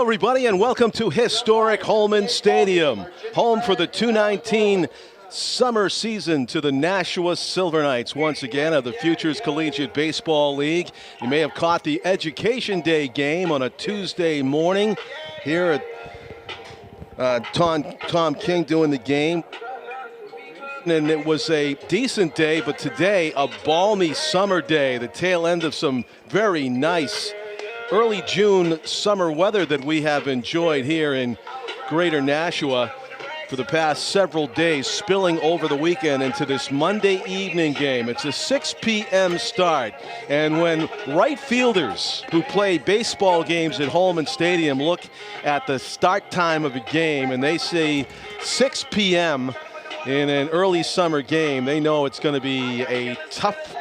Hello, everybody, and welcome to historic Holman Stadium, home for the 2019 summer season to the Nashua Silver Knights, once again of the Futures Collegiate Baseball League. You may have caught the Education Day game on a Tuesday morning here at Tom King doing the game. And it was a decent day, but today a balmy summer day, the tail end of some very nice early June summer weather that we have enjoyed here in Greater Nashua for the past several days, spilling over the weekend into this Monday evening game. It's a 6 p.m. start, and when right fielders who play baseball games at Holman Stadium look at the start time of a game and they say 6 p.m. in an early summer game, they know it's going to be a tough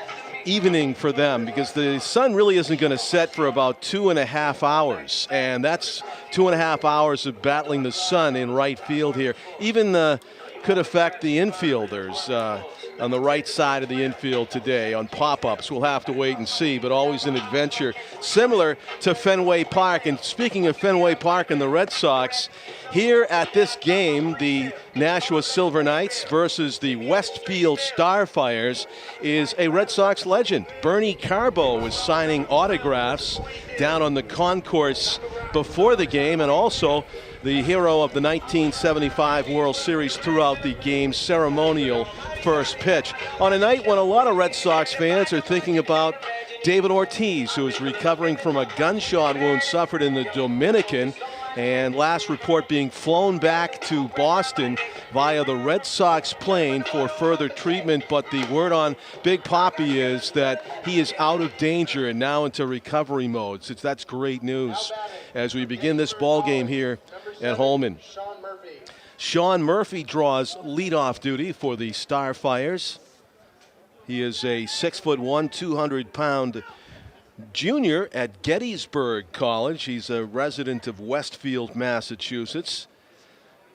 evening for them, because the sun really isn't going to set for about 2.5 hours, and that's 2.5 hours of battling the sun in right field here. Even could affect the infielders on the right side of the infield today on pop-ups. We'll have to wait and see, but always an adventure similar to Fenway Park. And speaking of Fenway Park and the Red Sox, here at this game, the Nashua Silver Knights versus the Westfield Starfires, is a Red Sox legend. Bernie Carbo was signing autographs down on the concourse before the game, and also the hero of the 1975 World Series throughout the game's ceremonial first pitch. On a night when a lot of Red Sox fans are thinking about David Ortiz, who is recovering from a gunshot wound suffered in the Dominican, and last report being flown back to Boston via the Red Sox plane for further treatment. But the word on Big Papi is that he is out of danger and now into recovery mode. So that's great news as we begin this ball game here at Holman. Sean Murphy draws leadoff duty for the Starfires. He is a 6'1", 200-pound junior at Gettysburg College. He's a resident of Westfield, Massachusetts,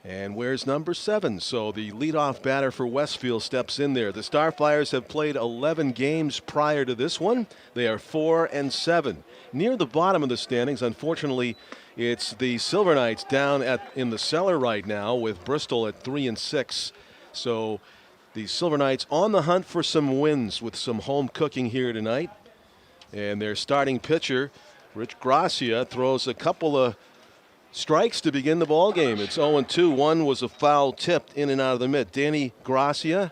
and wears number 7. So the leadoff batter for Westfield steps in there. The Starfires have played 11 games prior to this one. They are 4-7. Near the bottom of the standings, unfortunately, it's the Silver Knights down in the cellar right now, with Bristol at 3-6. So the Silver Knights on the hunt for some wins with some home cooking here tonight. And their starting pitcher, Rich Gracia, throws a couple of strikes to begin the ball game. It's 0-2. One was a foul tipped in and out of the mitt. Danny Gracia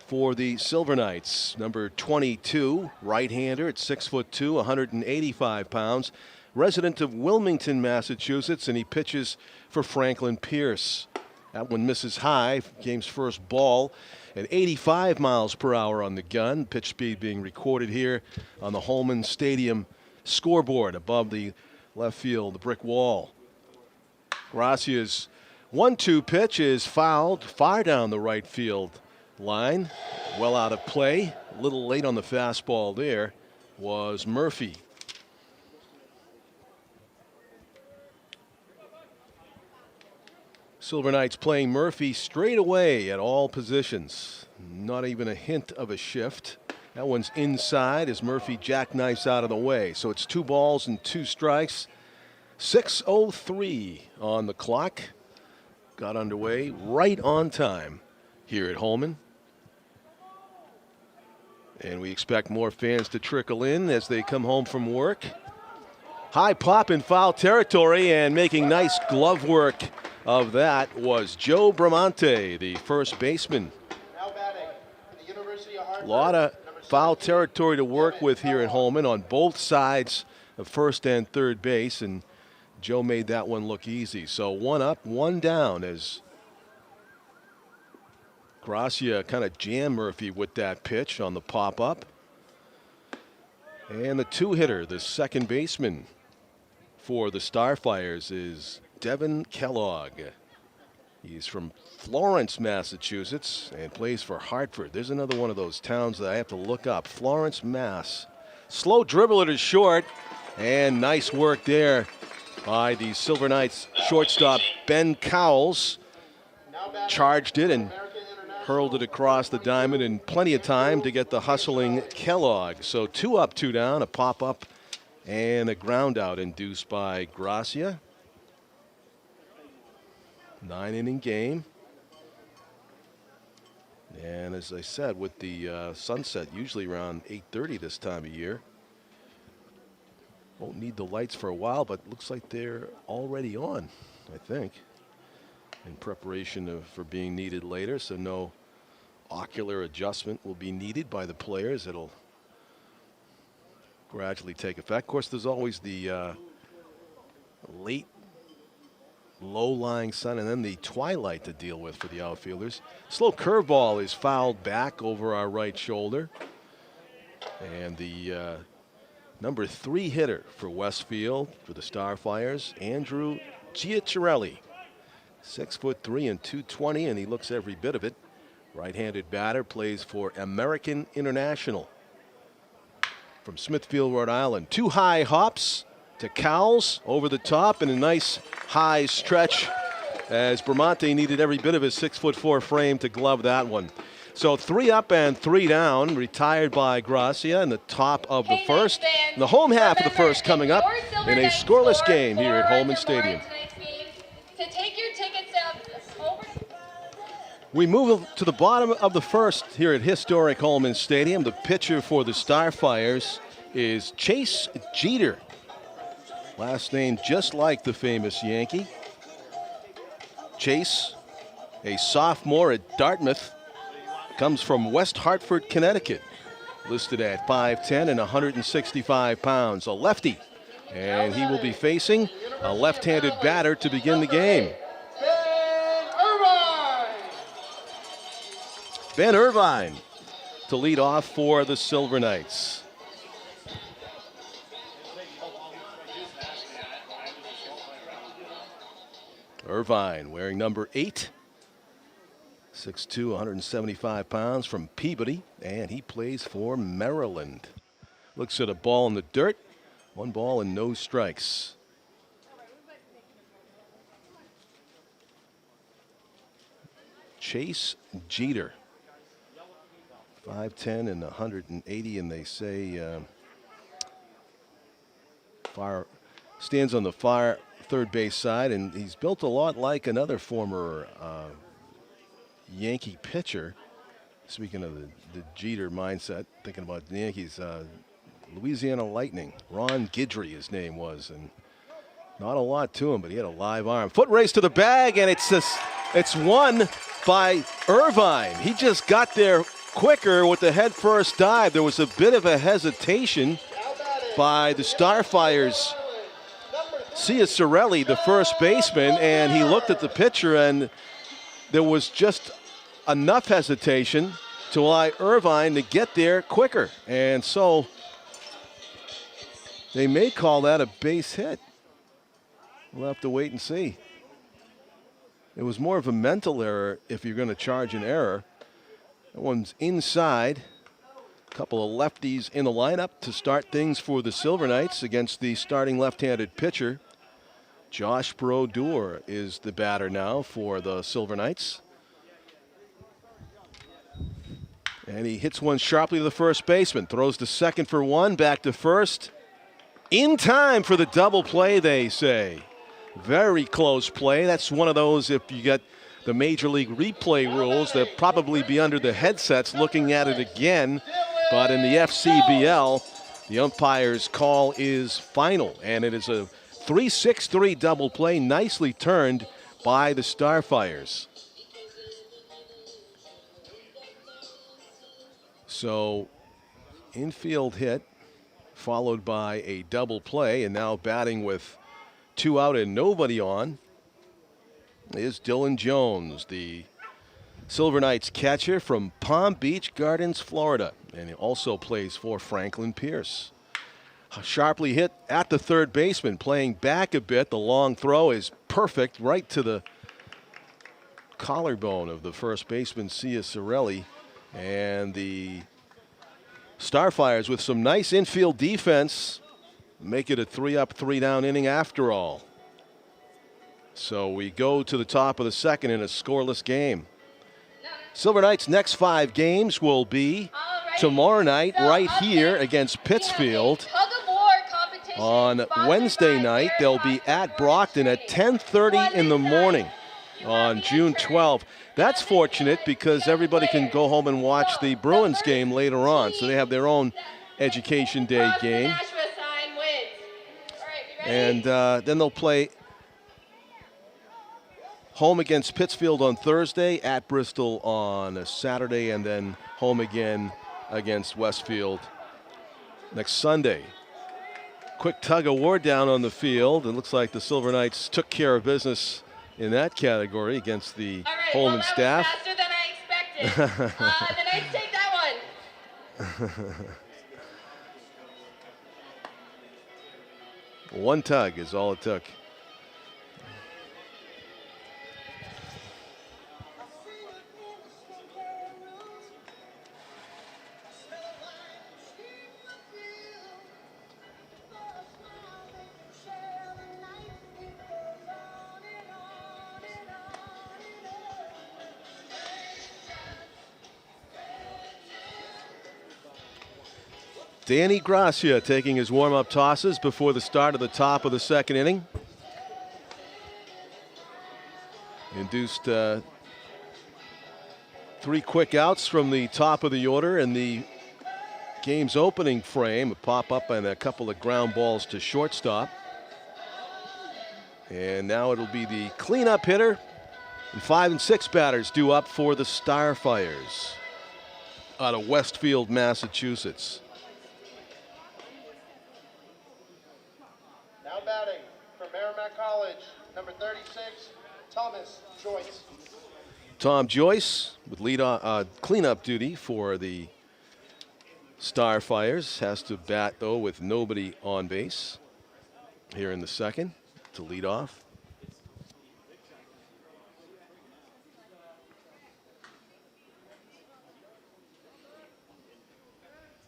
for the Silver Knights, number 22, right-hander at 6'2", 185 pounds, resident of Wilmington, Massachusetts, and he pitches for Franklin Pierce. That one misses high, game's first ball, at 85 miles per hour on the gun. Pitch speed being recorded here on the Holman Stadium scoreboard above the left field, the brick wall. Gracia's 1-2 pitch is fouled far down the right field line. Well out of play. A little late on the fastball there was Murphy. Silver Knights playing Murphy straight away at all positions. Not even a hint of a shift. That one's inside as Murphy jackknifes out of the way. So it's 2 balls and 2 strikes. 6:03 on the clock. Got underway right on time here at Holman. And we expect more fans to trickle in as they come home from work. High pop in foul territory, and making nice glove work of that was Joe Bramante, the first baseman. A lot of foul territory to work with here at Holman on both sides of first and third base, and Joe made that one look easy. So 1 up, 1 down as Gracia kind of jammed Murphy with that pitch on the pop-up. And the 2-hitter, the second baseman for the Starfires, is Devin Kellogg. He's from Florence, Massachusetts, and plays for Hartford. There's another one of those towns that I have to look up. Florence, Mass. Slow dribble to short, and nice work there by the Silver Knights shortstop Ben Cowles. Charged it and hurled it across the diamond in plenty of time to get the hustling Kellogg. So 2 up, 2 down, a pop-up And a ground out induced by Gracia. 9-inning game. And as I said, with the sunset usually around 8:30 this time of year. Won't need the lights for a while, but looks like they're already on, I think, in preparation for being needed later. So no ocular adjustment will be needed by the players. It'll gradually take effect. Of course, there's always the late low-lying sun and then the twilight to deal with for the outfielders. Slow curveball is fouled back over our right shoulder. And the number 3 hitter for Westfield for the Starfires, Andrew Giacchirelli. 6'3" and 220, and he looks every bit of it. Right-handed batter, plays for American International from Smithfield, Rhode Island. 2 high hops to Cowles over the top, and a nice high stretch as Bramante needed every bit of his 6'4" frame to glove that one. So 3 up and 3 down, retired by Gracia in the top of the first. And the home half of the first coming up in a scoreless game here at Holman Stadium. We move to the bottom of the first here at historic Holman Stadium. The pitcher for the Starfires is Chase Jeter. Last name just like the famous Yankee. Chase, a sophomore at Dartmouth, comes from West Hartford, Connecticut. Listed at 5'10" and 165 pounds. A lefty. And he will be facing a left-handed batter to begin the game. Ben Irvine to lead off for the Silver Knights. Irvine wearing number 8. 6'2", 175 pounds, from Peabody, and he plays for Maryland. Looks at a ball in the dirt. 1 ball and no strikes. Chase Jeter. 5'10" and 180, and they say stands on the far third base side, and he's built a lot like another former Yankee pitcher. Speaking of the Jeter mindset, thinking about the Yankees, Louisiana Lightning. Ron Guidry, his name was, and not a lot to him, but he had a live arm. Foot race to the bag, and it's won by Irvine. He just got there quicker with the head first dive. There was a bit of a hesitation by the Starfires. Ciacerelli, the first baseman, and he looked at the pitcher, and there was just enough hesitation to allow Irvine to get there quicker. And so they may call that a base hit. We'll have to wait and see. It was more of a mental error if you're going to charge an error. That one's inside. A couple of lefties in the lineup to start things for the Silver Knights against the starting left-handed pitcher. Josh Brodeur is the batter now for the Silver Knights. And he hits one sharply to the first baseman. Throws to second for 1, back to first. In time for the double play, they say. Very close play. That's one of those, if you got the Major League replay rules, they'll probably be under the headsets looking at it again. But in the FCBL, the umpire's call is final. And it is a 3-6-3 double play, nicely turned by the Starfires. So, infield hit, followed by a double play, and now batting with 2 out and nobody on is Dylan Jones, the Silver Knights catcher from Palm Beach Gardens, Florida, and he also plays for Franklin Pierce. Sharply hit at the third baseman, playing back a bit. The long throw is perfect, right to the collarbone of the first baseman, Ciacerelli. And the Starfires, with some nice infield defense, make it a 3-up, 3-down inning after all. So we go to the top of the second in a scoreless game. Silver Knights' next 5 games will be tomorrow night right here against Pittsfield On Wednesday night, they'll be at Brockton at 10:30 in the morning on June 12th. That's fortunate because everybody can go home and watch the Bruins game later on. So they have their own Education Day game. And then they'll play home against Pittsfield on Thursday, at Bristol on a Saturday, and then home again against Westfield next Sunday. Quick tug of war down on the field. It looks like the Silver Knights took care of business in that category against the Holman staff. Faster than I expected. The Knights take that one. One tug is all it took. Danny Gracia taking his warm-up tosses before the start of the top of the second inning. Induced 3 quick outs from the top of the order in the game's opening frame. A pop-up and a couple of ground balls to shortstop. And now it'll be the cleanup hitter. And 5 and 6 batters due up for the Starfires out of Westfield, Massachusetts. Batting from Merrimack College, number 36, Thomas Joyce. Tom Joyce with cleanup duty for the Starfires. Has to bat, though, with nobody on base here in the second to lead off.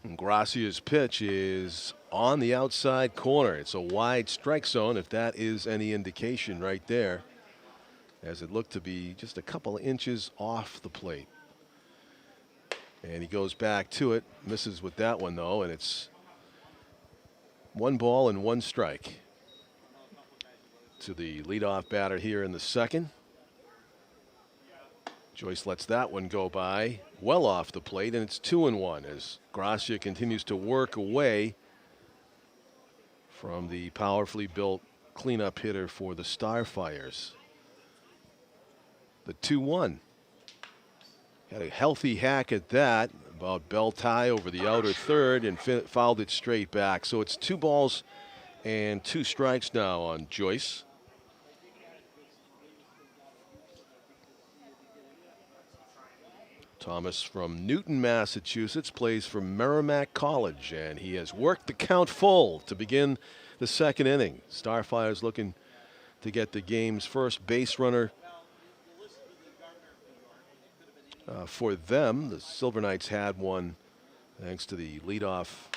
And Gracia's pitch is on the outside corner. It's a wide strike zone, if that is any indication right there, as it looked to be just a couple of inches off the plate. And he goes back to it, misses with that one, though, and it's 1 ball and 1 strike to the leadoff batter here in the second. Joyce lets that one go by well off the plate, and it's 2-1 as Gracia continues to work away from the powerfully built cleanup hitter for the Starfires. The 2-1. Had a healthy hack at that, about belt high over the outer third, and fouled it straight back. So it's 2 balls and 2 strikes now on Joyce. Thomas from Newton, Massachusetts, plays for Merrimack College, and he has worked the count full to begin the second inning. Starfires looking to get the game's first base runner for them. The Silver Knights had one thanks to the leadoff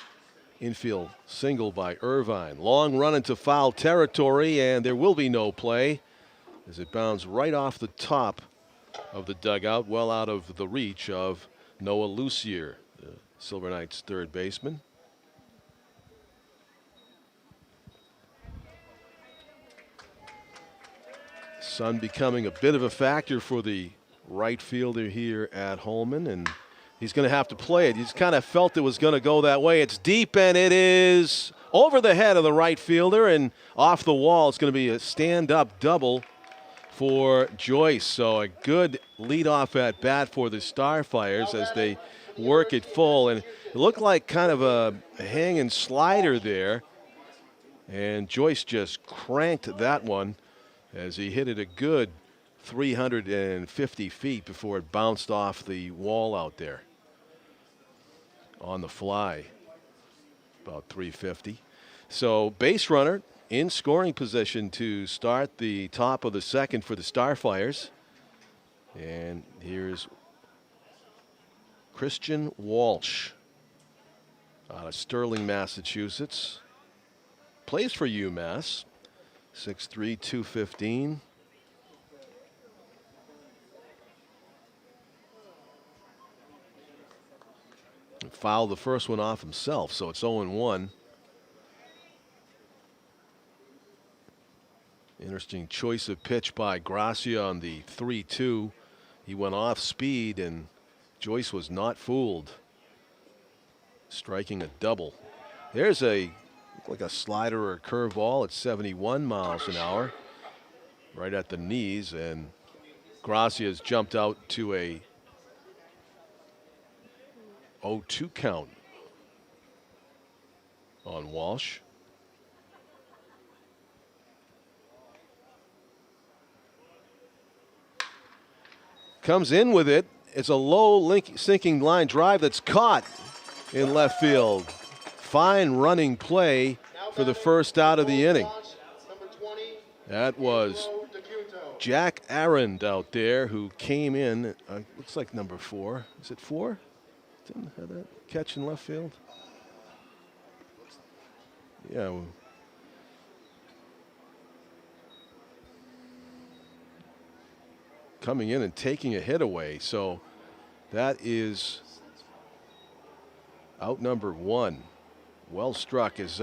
infield single by Irvine. Long run into foul territory, and there will be no play as it bounds right off the top of the dugout, well out of the reach of Noah Lucier, the Silver Knights' third baseman. Sun becoming a bit of a factor for the right fielder here at Holman, and he's going to have to play it. He's kind of felt it was going to go that way. It's deep, and it is over the head of the right fielder and off the wall. It's going to be a stand-up double for Joyce. So a good leadoff at bat for the Starfires as they work it full. And it looked like kind of a hanging slider there. And Joyce just cranked that one as he hit it a good 350 feet before it bounced off the wall out there on the fly, about 350. So base runner in scoring position to start the top of the second for the Starfires. And here's Christian Walsh out of Sterling, Massachusetts. Plays for UMass. 6'3", 215. Fouled the first one off himself, so it's 0-1. Interesting choice of pitch by Gracia on the 3-2. He went off speed, and Joyce was not fooled, striking a double. There's like a slider or a curveball at 71 miles an hour, right at the knees, and Gracia's jumped out to a 0-2 count on Walsh. Comes in with it. It's a low sinking line drive that's caught in left field. Fine running play for the first out of the inning. That was Jack Arend out there, who came in. Looks like number 4. Is it 4? Didn't have that catch in left field. Yeah. Coming in and taking a hit away. So that is out number 1. Well struck as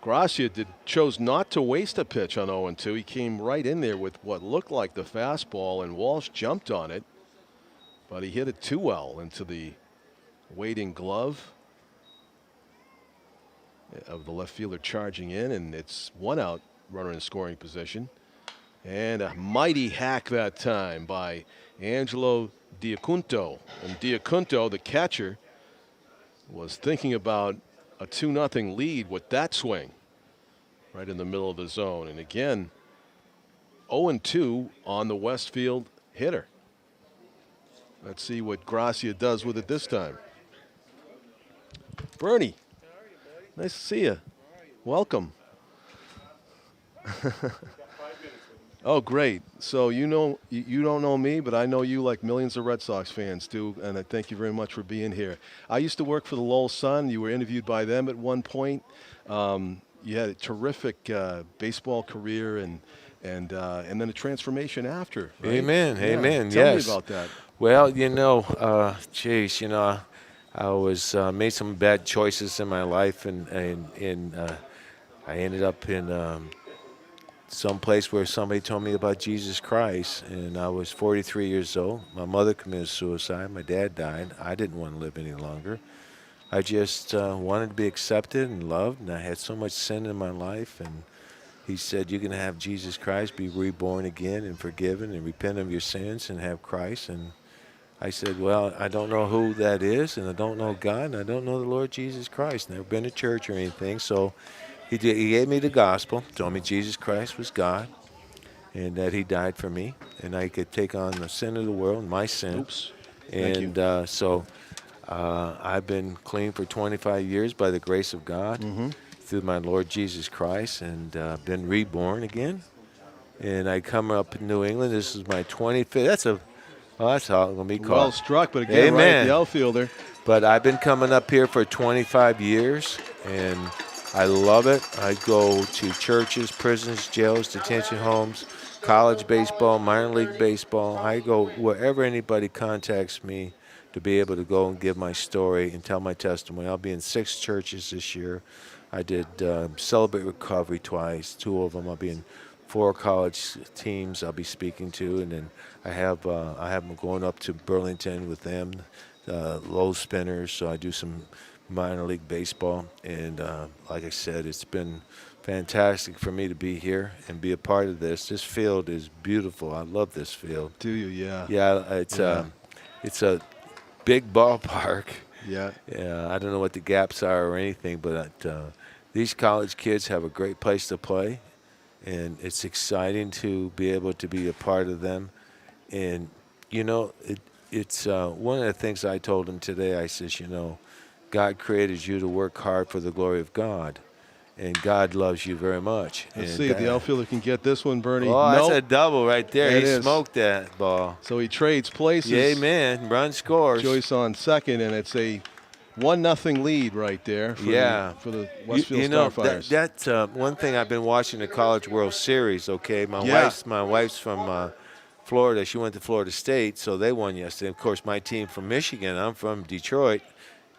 Gracia chose not to waste a pitch on 0-2. He came right in there with what looked like the fastball, and Walsh jumped on it, but he hit it too well into the waiting glove of the left fielder charging in, and it's 1 out, runner in scoring position. And a mighty hack that time by Angelo Diacunto. And Diacunto, the catcher, was thinking about a 2-0 lead with that swing right in the middle of the zone. And again, 0-2 on the Westfield hitter. Let's see what Gracia does with it this time. Bernie, nice to see you. Welcome. Oh, great. So you don't know me, but I know you like millions of Red Sox fans do, and I thank you very much for being here. I used to work for the Lowell Sun. You were interviewed by them at one point. You had a terrific baseball career and then a transformation after. Right? Amen. Yeah. Amen. Tell Yes. me about that. Well, I was made some bad choices in my life, and I ended up in some place where somebody told me about Jesus Christ, and I was 43 years old. My mother committed suicide. My dad died. I didn't want to live any longer. I just wanted to be accepted and loved, and I had so much sin in my life, and he said, you're going to have Jesus Christ, be reborn again and forgiven and repent of your sins and have Christ. And I said, well, I don't know who that is, and I don't know God, and I don't know the Lord Jesus Christ. Never been to church or anything, so he gave me the gospel, told me Jesus Christ was God, and that he died for me, and I could take on the sin of the world, my sin. Oops. Thank you. And so I've been clean for 25 years by the grace of God through my Lord Jesus Christ, and been reborn again. And I come up in New England. This is my 25th. That's how I'm going to be called. Well struck, but again, right at the outfielder. But I've been coming up here for 25 years, and I love it. I go to churches, prisons, jails, detention homes, college baseball, minor league baseball. I go wherever anybody contacts me to be able to go and give my story and tell my testimony. I'll be in 6 churches this year. I did Celebrate Recovery twice, 2 of them. I'll be in 4 college teams I'll be speaking to, and then I have them going up to Burlington with them, low spinners, so I do some minor league baseball. And like I said, it's been fantastic for me to be here and be a part of this. This field is beautiful. I love this field. Do you? Yeah. Yeah, it's a big ballpark. Yeah. Yeah, I don't know what the gaps are or anything, but these college kids have a great place to play, and it's exciting to be able to be a part of them. And, it's one of the things I told them today. I says, God created you to work hard for the glory of God, and God loves you very much. Let's see if the outfielder can get this one, Bernie. Oh, nope. That's a double right there. It He is. smoked that ball. So he trades places. Yeah, man. Run scores. Joyce on second, and it's a 1-0 lead right there for the Westfield Starfires. That's one thing. I've been watching the College World Series, okay? My wife's from Florida. She went to Florida State, so they won yesterday. Of course, my team from Michigan. I'm from Detroit.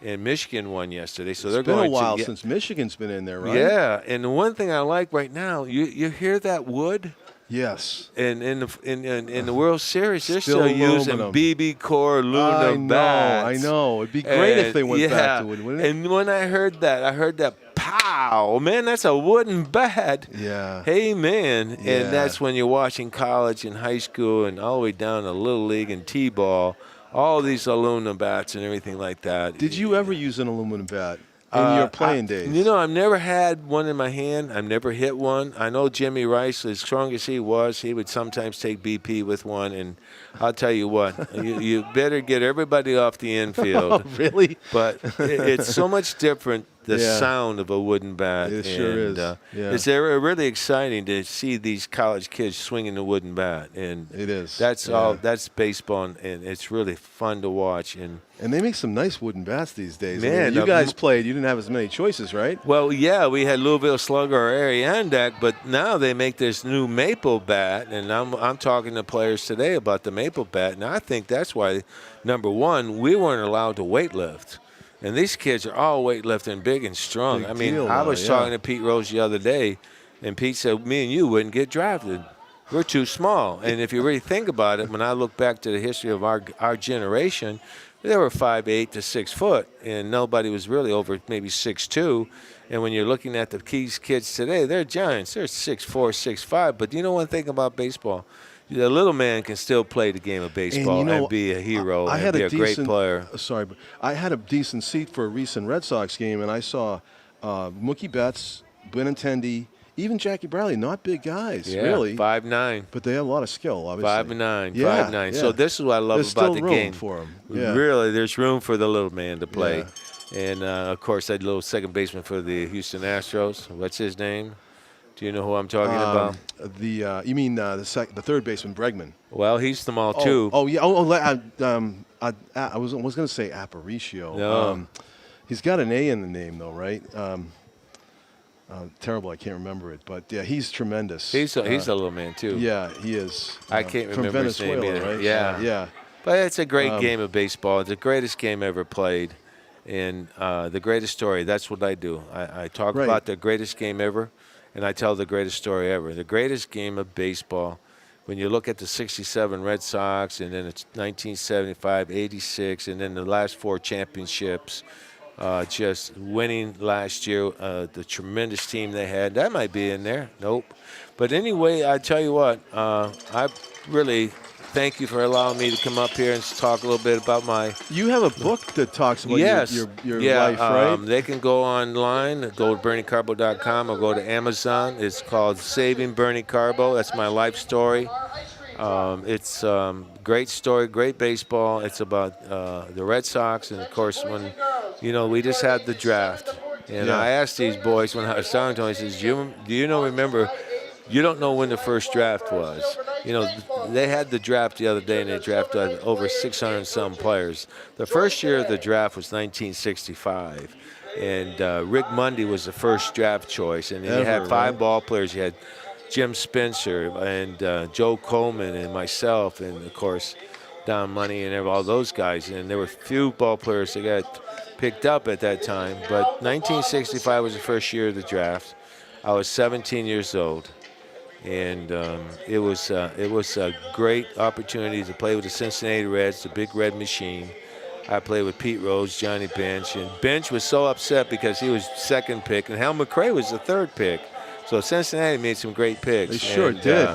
and Michigan won yesterday. So It's they're been going a while to, since Michigan's been in there, right? Yeah, and the one thing I like right now, you hear that wood? Yes. In the World Series, they're Still still using aluminum. BB Core aluminum bats. I know. It'd be great if they went back to wood, wouldn't it? And when I heard that, pow, man, that's a wooden bat. Yeah. Hey, man. Yeah. And that's when you're watching college and high school and all the way down to Little League and T-ball, all these aluminum bats and everything like that. Did you ever use an aluminum bat in your playing days? You know, I've never had one in my hand. I've never hit one. I know Jimmy Rice, as strong as he was, he would sometimes take BP with one. And I'll tell you what, you better get everybody off the infield. Oh, really? But it's so much different, the Yeah. sound of a wooden bat. It sure is. Yeah. It's really exciting to see these college kids swinging the wooden bat. And It is. That's Yeah. all. That's baseball, and it's really fun to watch. And they make some nice wooden bats these days. I Man, mean, you guys played. You didn't have as many choices, right? Well, yeah, we had Louisville Slugger or Adirondack, but now they make this new maple bat, and I'm talking to players today about the maple bat, and I think that's why, number one, we weren't allowed to weight lift. And these kids are all weightlifting, big and strong. Big I mean, deal I now, was yeah. talking to Pete Rose the other day, and Pete said, me and you wouldn't get drafted. We're too small. And if you really think about it, when I look back to the history of our generation, they were 5'8" to 6 foot, and nobody was really over maybe 6'2". And when you're looking at the kids today, they're giants. They're 6'4", 6'5". But you know one thing about baseball? The little man can still play the game of baseball and be a hero and be a great player. Sorry, but I had a decent seat for a recent Red Sox game, and I saw Mookie Betts, Benintendi, even Jackie Bradley, not big guys, really. 5'9". But they have a lot of skill, obviously. 5'9", Yeah, 5'9". yeah. So this is what I love There's about still the room game. for 'em. Yeah. Really, there's room for the little man to play. Yeah. And, of course, that little second baseman for the Houston Astros. What's his name? Do you know who I'm talking about? You mean the third baseman, Bregman? Well, he's small, too. Oh, yeah. I was going to say Aparicio. No. He's got an A in the name, though, right? Terrible, I can't remember it. But, yeah, he's tremendous. He's a little man, too. Yeah, he is. I can't from remember his name Venezuela, either. right? Yeah. Yeah. But it's a great game of baseball. It's the greatest game ever played. And the greatest story, that's what I do. I talk Right. about the greatest game ever, and I tell the greatest story ever. The greatest game of baseball, when you look at the 67 Red Sox, and then it's 1975, 86, and then the last four championships, just winning last year, the tremendous team they had. That might be in there. Nope. But anyway, I tell you what, I really thank you for allowing me to come up here and talk a little bit about my. You have a book that talks about your life, right? They can go online, go to BernieCarbo.com, or go to Amazon. It's called Saving Bernie Carbo. That's my life story. It's great story, great baseball. It's about the Red Sox, and of course, when we just had the draft, and I asked these boys when I was talking to them, I says, "Do you remember? You don't know when the first draft was. They had the draft the other day, and they drafted over 600 and some players. The first year of the draft was 1965, and Rick Mundy was the first draft choice. And then you had five ball players. You had Jim Spencer and Joe Coleman and myself, and of course Don Money and all those guys. And there were few ball players that got picked up at that time. But 1965 was the first year of the draft. I was 17 years old. And it was a great opportunity to play with the Cincinnati Reds, the Big Red Machine. I played with Pete Rose, Johnny Bench, and Bench was so upset because he was second pick, and Hal McRae was the third pick. So Cincinnati made some great picks. They sure did.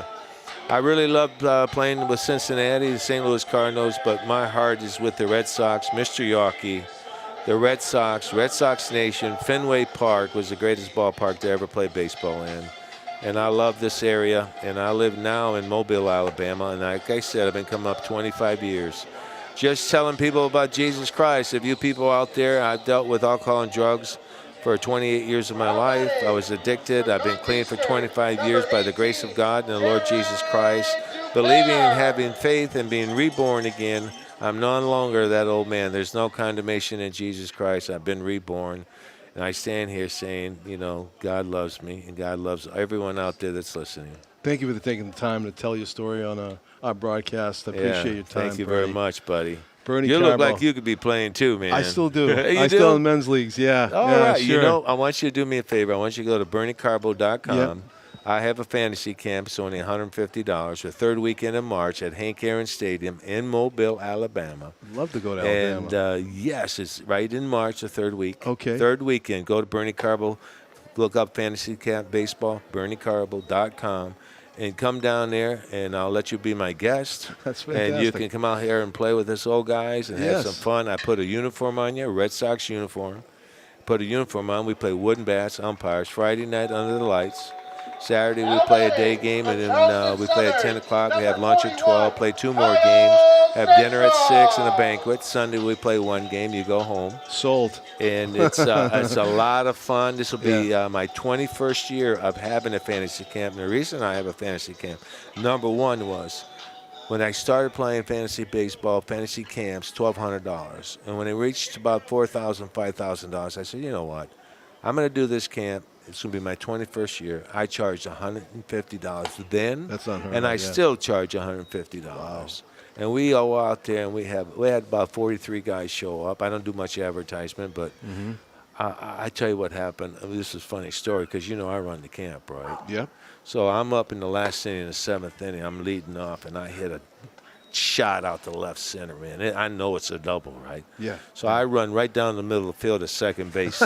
I really loved playing with Cincinnati, the St. Louis Cardinals, but my heart is with the Red Sox, Mr. Yawkey, the Red Sox Nation. Fenway Park was the greatest ballpark to ever play baseball in. And I love this area, and I live now in Mobile, Alabama, and like I said, I've been coming up 25 years. Just telling people about Jesus Christ. If you people out there, I've dealt with alcohol and drugs for 28 years of my life. I was addicted. I've been clean for 25 years by the grace of God and the Lord Jesus Christ. Believing and having faith and being reborn again, I'm no longer that old man. There's no condemnation in Jesus Christ. I've been reborn. And I stand here saying, God loves me, and God loves everyone out there that's listening. Thank you for taking the time to tell your story on our broadcast. I appreciate your time. Thank you very much, buddy. Bernie You Carbo. look like you could be playing too, man. I still do. You I do? still in men's leagues, yeah. All yeah, right. Sure. You know, I want you to do me a favor. I want you to go to berniecarbo.com. Yep. I have a fantasy camp. It's only $150. The third weekend of March at Hank Aaron Stadium in Mobile, Alabama. Love to go to And Alabama. yes, it's right in March, the third week. Okay. Third weekend. Go to Bernie Carbo. Look up Fantasy Camp Baseball, berniecarbo.com. And come down there, and I'll let you be my guest. That's fantastic. And you can come out here and play with us old guys and have Yes. some fun. I put a uniform on you, a Red Sox uniform. Put a uniform on. We play wooden bats, umpires. Friday night under the lights. Saturday we play a day game, and then we play at 10 o'clock. We have lunch at 12, play 2 more games, have dinner at 6 and a banquet. Sunday we play 1 game. You go home. Sold. And it's a lot of fun. This will be my 21st year of having a fantasy camp. And the reason I have a fantasy camp, number one was when I started playing fantasy baseball, fantasy camps, $1,200. And when it reached about $4,000, $5,000, I said, you know what? I'm going to do this camp. It's going to be my 21st year. I charged $150 then. That's unheard and of, I still charge $150. Wow. And we go out there, and we had about 43 guys show up. I don't do much advertisement, but I tell you what happened. This is a funny story because, you know, I run the camp, right? Yep. So I'm up in the last inning, the 7th inning. I'm leading off, and I hit a shot out to left center, man. I know it's a double, right? Yeah. So I run right down the middle of the field to second base.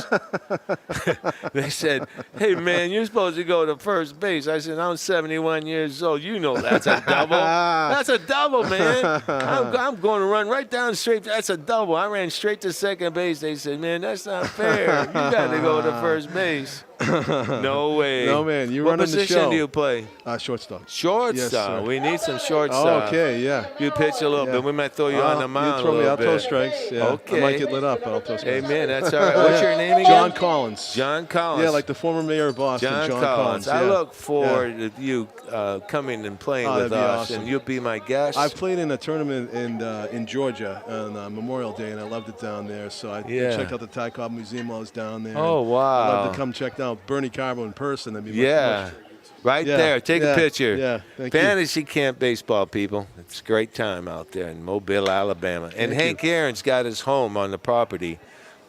They said, hey, man, you're supposed to go to first base. I said, I'm 71 years old. You know that's a double. That's a double, man. I'm going to run right down straight. That's a double. I ran straight to second base. They said, man, that's not fair. You got to go to first base. No way. No, man. You What running the position show. do you play? Shortstop. Shortstop. Yes, sir. We need some shortstop. Oh, okay, yeah. You pitch a little bit. We might throw you on the mound You throw a me little out bit. throw strikes. Yeah. Okay. I might get lit up, but I'll throw strikes. Hey, man, that's all right. What's your name again? John Collins. John Collins. Yeah, like the former mayor of Boston, John John Collins. I yeah. look forward to you coming and playing Oh, with that'd be us, awesome. and you'll be my guest. I've played in a tournament in Georgia on Memorial Day, and I loved it down there. So I checked out the Ty Cobb Museum while I was down there. Oh, wow. I'd love to come check out Bernie Carbo in person. That'd be Yeah. Right there. Take a picture. Yeah, thank you. Fantasy Camp Baseball, people. It's a great time out there in Mobile, Alabama. And Thank Hank Aaron's got his home on the property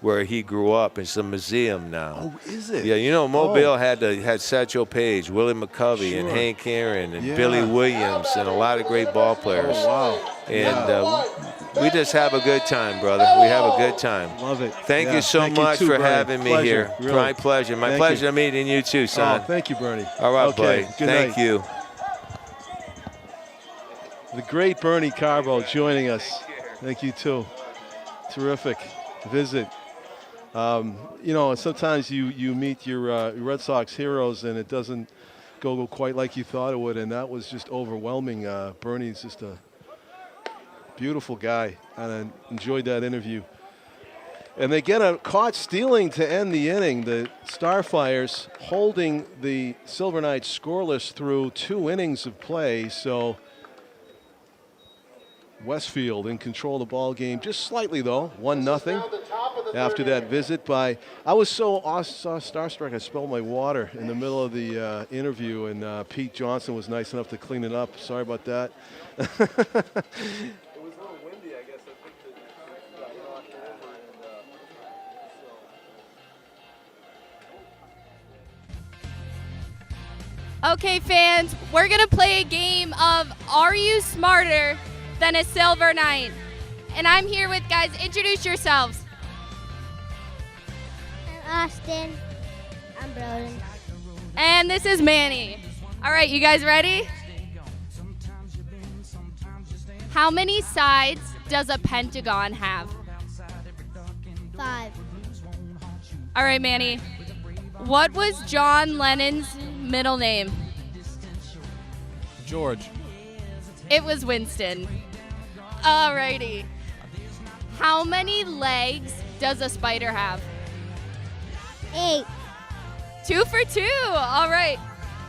where he grew up. It's a museum now. Oh, is it? Yeah, you know, Mobile had Satchel Paige, Willie McCovey, and Sure. Hank Aaron, and Yeah. Billy Williams, and a lot of great ball players. Oh, wow. And we just have a good time, brother. We have a good time. Love it. Thank Yeah. you so Thank you much too, for Bernie. having me Pleasure, here. really. My pleasure. My Thank pleasure you. meeting you too, son. Oh, thank you, Bernie. All right, okay. buddy. Good Thank night. you. The great Bernie Carbo joining us. Thank you, too. Terrific visit. You know, sometimes you meet your Red Sox heroes and it doesn't go quite like you thought it would, and that was just overwhelming. Bernie's just a beautiful guy, and I enjoyed that interview. And they get caught stealing to end the inning. The Starfires holding the Silver Knights scoreless through 2 innings of play, so Westfield in control of the ball game, just slightly though, 1-0 after that visit by. I was so starstruck I spilled my water in the middle of the interview, and Pete Johnson was nice enough to clean it up. Sorry about that. It was a little windy, I guess. I think that got knocked over and Okay, fans, we're going to play a game of Are You Smarter Than a Silver Knight? And I'm here with guys. Introduce yourselves. I'm Austin. I'm Broden. And this is Manny. All right, you guys ready? How many sides does a pentagon have? 5. All right, Manny. What was John Lennon's middle name? George. It was Winston. All righty. How many legs does a spider have? 8. 2 for 2. All right.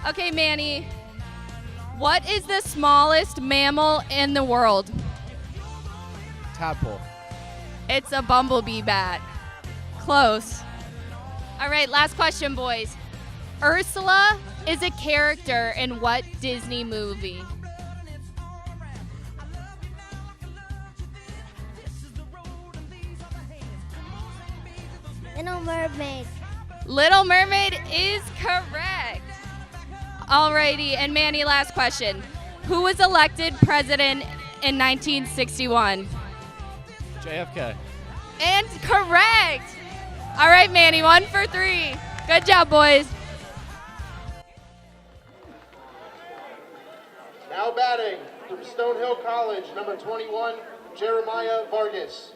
Okay, Manny. What is the smallest mammal in the world? Tadpole. It's a bumblebee bat. Close. All right, last question, boys. Ursula is a character in what Disney movie? Little Mermaid. Little Mermaid is correct. Alrighty, and Manny, last question. Who was elected president in 1961? JFK. And correct. All right, Manny, 1 for 3. Good job, boys. Now batting from Stonehill College, number 21, Jeremiah Vargas.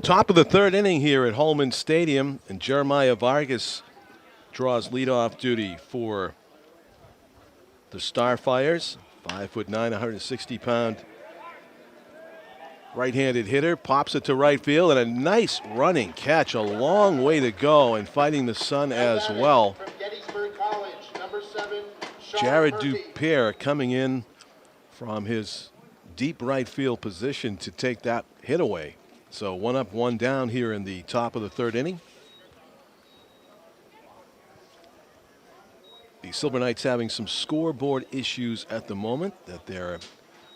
Top of the third inning here at Holman Stadium, and Jeremiah Vargas draws leadoff duty for the Starfires. 5'9", 160-pound right-handed hitter, pops it to right field, and a nice running catch, a long way to go, and fighting the sun as well. From Gettysburg College, number 7, Sean Jared Murphy. Dupere coming in from his deep right field position to take that hit away. So 1 up, 1 down here in the top of the third inning. The Silver Knights having some scoreboard issues at the moment that they're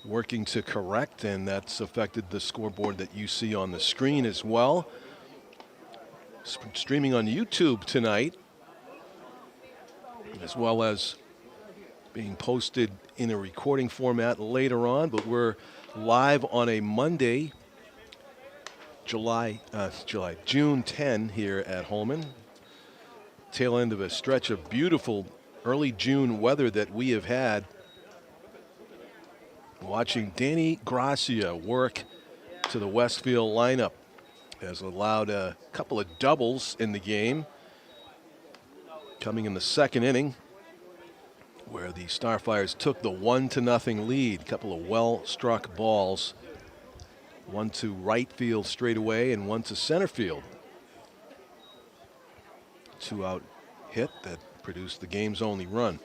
working to correct, and that's affected the scoreboard that you see on the screen as well. Streaming on YouTube tonight, as well as being posted in a recording format later on, but we're live on a Monday, June 10 here at Holman. Tail end of a stretch of beautiful early June weather that we have had. Watching Danny Gracia work to the Westfield lineup has allowed a couple of doubles in the game. Coming in the second inning, where the Starfires took the 1-0 lead. Couple of well-struck balls. One to right field straight away and one to center field. 2-out hit that produced the game's only run.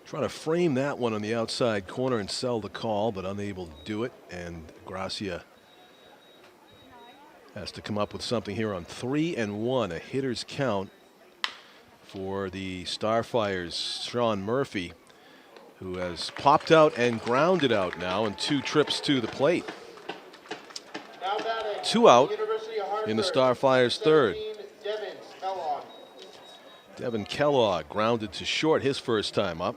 Trying to frame that one on the outside corner and sell the call, but unable to do it. And Gracia has to come up with something here on 3-1, a hitter's count for the Starfires. Sean Murphy, who has popped out and grounded out now in 2 trips to the plate. Now batting, 2 out University of Hartford, in the Starfires' third. 17, Kellogg. Devin Kellogg grounded to short his first time up.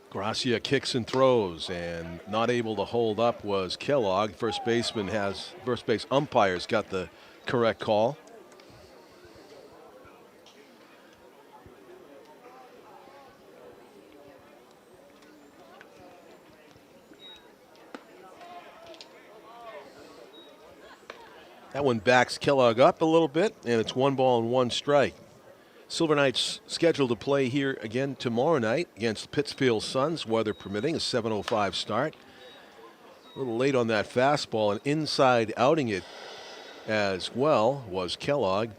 Gracia kicks and throws, and not able to hold up was Kellogg. First base umpire's got the correct call. That one backs Kellogg up a little bit, and it's 1 ball and 1 strike. Silver Knights scheduled to play here again tomorrow night against the Pittsfield Suns, weather permitting, a 7:05 start. A little late on that fastball, and inside outing it as well was Kellogg.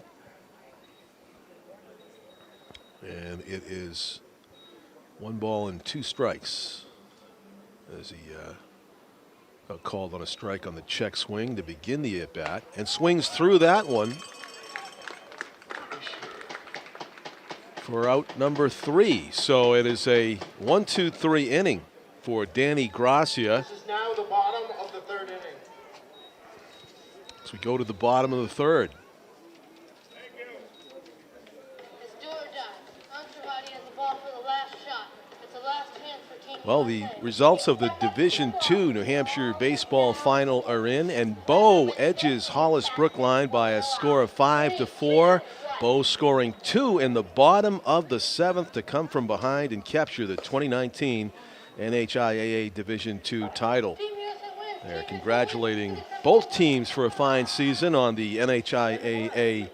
And it is 1 ball and 2 strikes as he called on a strike on the check swing to begin the at-bat, and swings through that one for out number 3. So it is a 1-2-3 inning for Danny Gracia. This is now the bottom of the third inning. As we go to the bottom of the third. It's do or die. Ancervati has the ball for the last shot. It's the last chance for Team Well, the results of the Division II New Hampshire baseball final are in, and Bo edges Hollis Brookline by a score of 5-4. Bo scoring 2 in the bottom of the 7th to come from behind and capture the 2019 NHIAA Division II title. They're congratulating both teams for a fine season on the NHIAA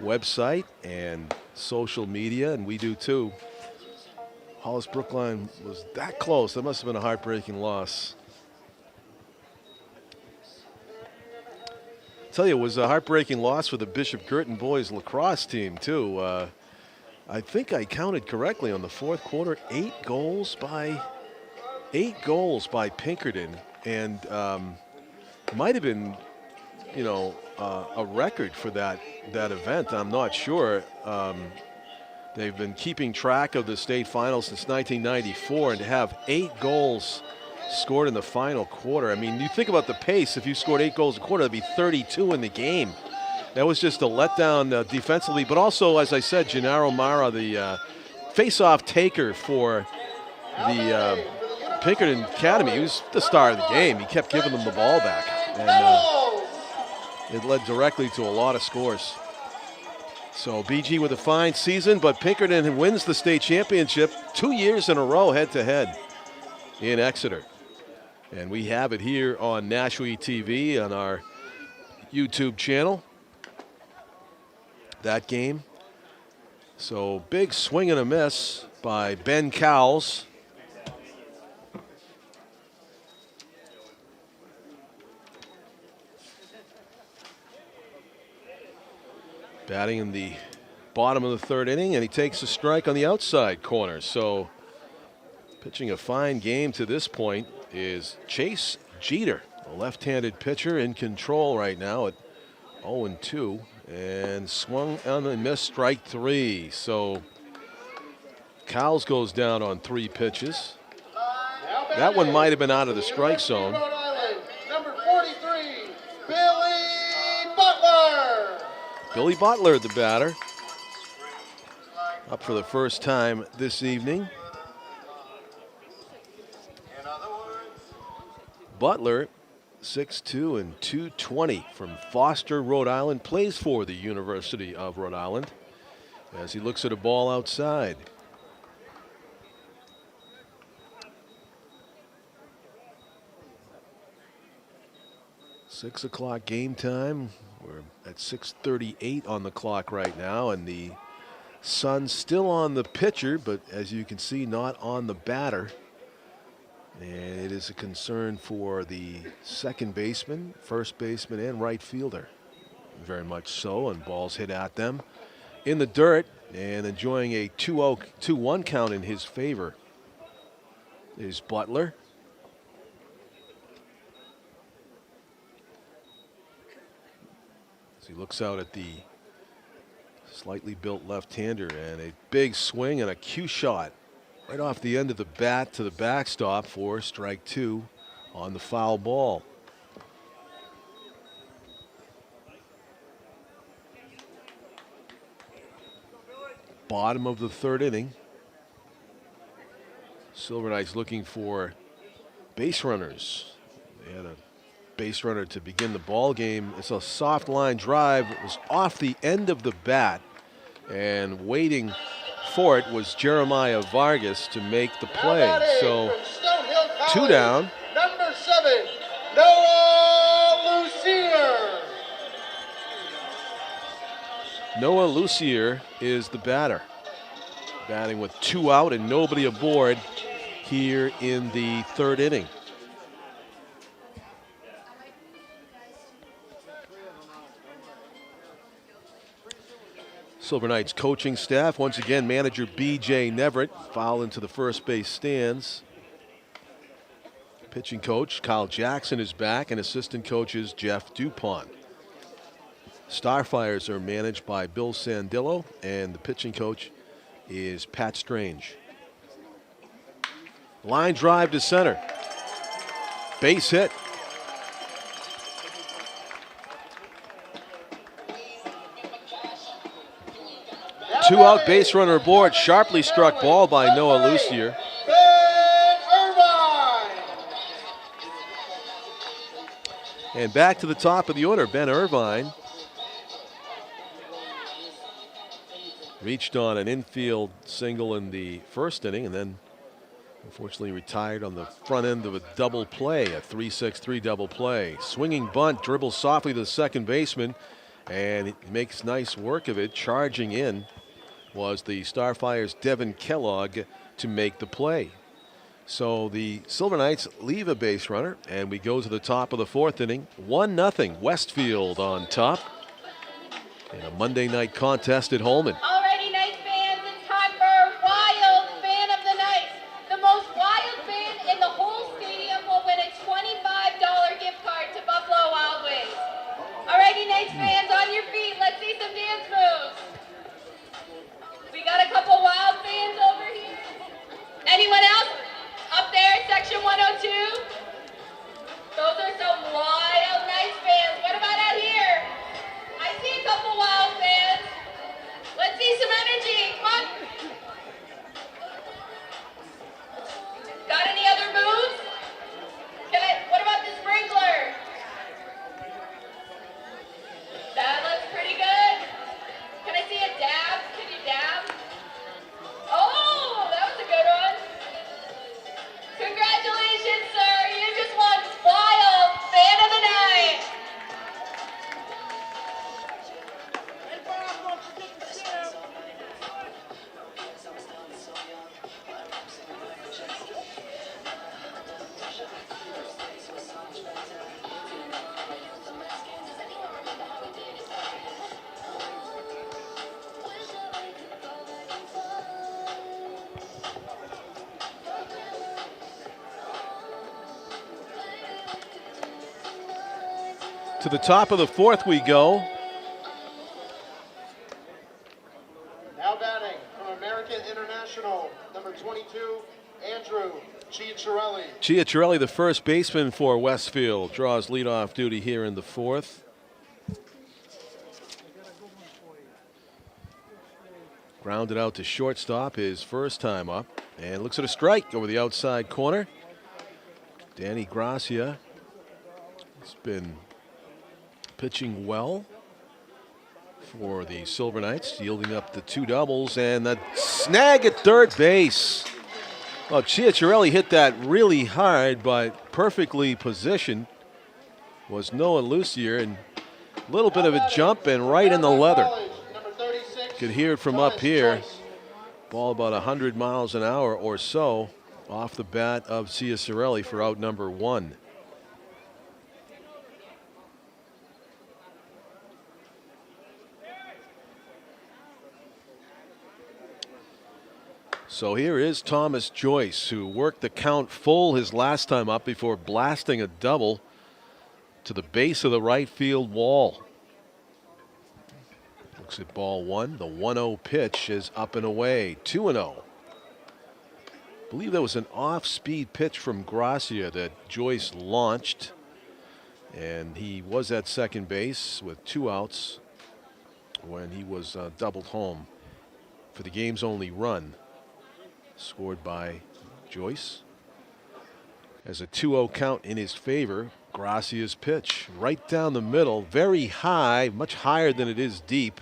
website and social media, and we do too. Hollis Brookline was that close. That must have been a heartbreaking loss. Tell you, it was a heartbreaking loss for the Bishop Girton boys lacrosse team too. I think I counted correctly on the fourth quarter. 8 goals by Pinkerton, and might have been, a record for that event. I'm not sure. They've been keeping track of the state finals since 1994, and to have 8 goals scored in the final quarter. I mean, you think about the pace. If you scored 8 goals a quarter, that'd be 32 in the game. That was just a letdown defensively, but also, as I said, Gennaro Mara, the face-off taker for the Pinkerton Academy. He was the star of the game. He kept giving them the ball back, and it led directly to a lot of scores. So BG with a fine season, but Pinkerton wins the state championship 2 years in a row head-to-head in Exeter. And we have it here on Nashua TV on our YouTube channel. That game. So big swing and a miss by Ben Cowles. Batting in the bottom of the third inning, and he takes a strike on the outside corner. So pitching a fine game to this point is Chase Jeter, a left-handed pitcher in control right now at 0-2, and swung on and missed, strike 3. So Cowles goes down on 3 pitches. That one might have been out of the strike zone. Number 43, Billy Butler. Billy Butler, the batter, up for the first time this evening. Butler, 6'2" and 220 from Foster, Rhode Island, plays for the University of Rhode Island as he looks at a ball outside. Six o'clock game time. We're at 6:38 on the clock right now, and the sun still on the pitcher, but as you can see, not on the batter. And it is a concern for the second baseman, first baseman, and right fielder. Very much so, and balls hit at them in the dirt, and enjoying a 2-0, 2-1 count in his favor is Butler. As he looks out at the slightly built left-hander, and a big swing and a cue shot right off the end of the bat to the backstop for strike 2 on the foul ball. Bottom of the third inning. Silver Knights looking for base runners. They had a base runner to begin the ball game. It's a soft line drive. It was off the end of the bat, and waiting for it was Jeremiah Vargas to make the play. So 2 down. Number 7, Noah Lucier. Noah Lucier is the batter, batting with 2 out and nobody aboard here in the third inning. Silver Knights coaching staff, once again, manager B.J. Neverett, foul into the first base stands. Pitching coach Kyle Jackson is back, and assistant coach is Jeff Dupont. Starfires are managed by Bill Sandillo, and the pitching coach is Pat Strange. Line drive to center. Base hit. Two out, base runner aboard. Sharply struck ball by Noah Lucier. Ben Irvine. And back to the top of the order, Ben Irvine reached on an infield single in the first inning, and then unfortunately retired on the front end of a double play, a 3-6-3 double play. Swinging bunt, dribbles softly to the second baseman, and he makes nice work of it. Charging in was the Starfires' Devin Kellogg to make the play. So the Silver Knights leave a base runner, and we go to the top of the 4th inning. 1-0 Westfield on top in a Monday night contest at Holman. Alrighty, Knights fans, it's time for Wild Fan of the Night. The most wild fan in the whole stadium will win a $25 gift card to Buffalo Wild Wings. Alrighty, Knights fans, on your feet. Let's see some dance moves. We got a couple wild fans over here. Anyone else? Up there, section 102. Those are some wild Knights fans. What about out here? I see a couple wild fans. Let's see some energy. Come on. Got any other moves? What about the sprinkler? That looks pretty good. Can I see a dab? Can you dab? Oh, that was a good one. Congratulations, sir. You just won Wild Fan of the Night. To the top of the 4th we go. Now batting from American International, number 22, Andrew Chiacciarelli. Chiacciarelli, the first baseman for Westfield, draws leadoff duty here in the 4th. Grounded out to shortstop his first time up, and looks at a strike over the outside corner. Danny Gracia has been pitching well for the Silver Knights, yielding up the 2 doubles and the snag at third base. Well, Chiacciarelli hit that really hard, but perfectly positioned was Noah Lucier, and a little bit of a jump and right in the leather. Could hear it from up here. Ball about 100 miles an hour or so off the bat of Chiacciarelli for out number 1. So here is Thomas Joyce, who worked the count full his last time up before blasting a double to the base of the right field wall. Looks at ball 1. The 1-0 pitch is up and away. 2-0. I believe there was an off-speed pitch from Gracia that Joyce launched, and he was at second base with 2 outs when he was doubled home for the game's only run, scored by Joyce. As a 2-0 count in his favor, Gracia's pitch right down the middle, very high, much higher than it is deep,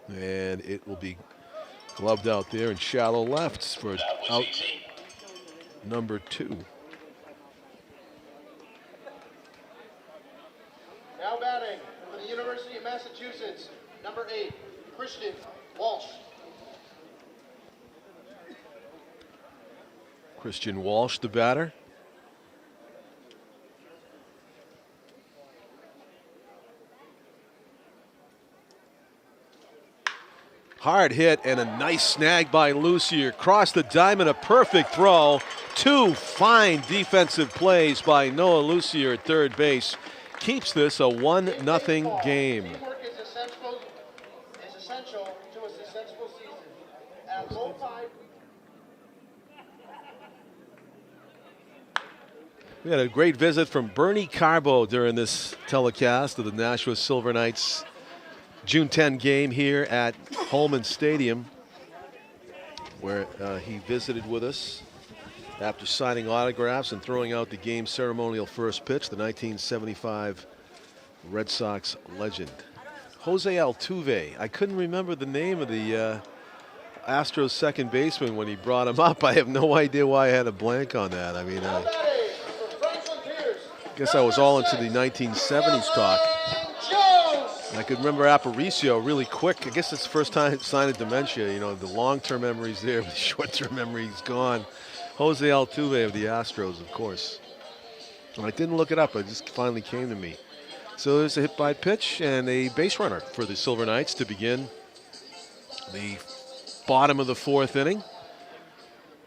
and it will be gloved out there in shallow lefts for out number 2. Now batting for the University of Massachusetts, number 8, Christian Walsh. Christian Walsh, the batter. Hard hit and a nice snag by Lucier. Across the diamond, a perfect throw. 2 fine defensive plays by Noah Lucier at third base. Keeps this a 1-0 game. Teamwork is essential to a successful season. At low tide, we had a great visit from Bernie Carbo during this telecast of the Nashua Silver Knights June 10 game here at Holman Stadium, where he visited with us after signing autographs and throwing out the game's ceremonial first pitch, the 1975 Red Sox legend. Jose Altuve. I couldn't remember the name of the Astros second baseman when he brought him up. I have no idea why I had a blank on that. I mean, I guess I was all into the 1970s talk. I could remember Aparicio really quick. I guess it's the first time sign of dementia. You know, the long-term memory's there, but the short-term memory's gone. Jose Altuve of the Astros, of course. And I didn't look it up. It just finally came to me. So there's a hit by pitch and a base runner for the Silver Knights to begin the bottom of the fourth inning.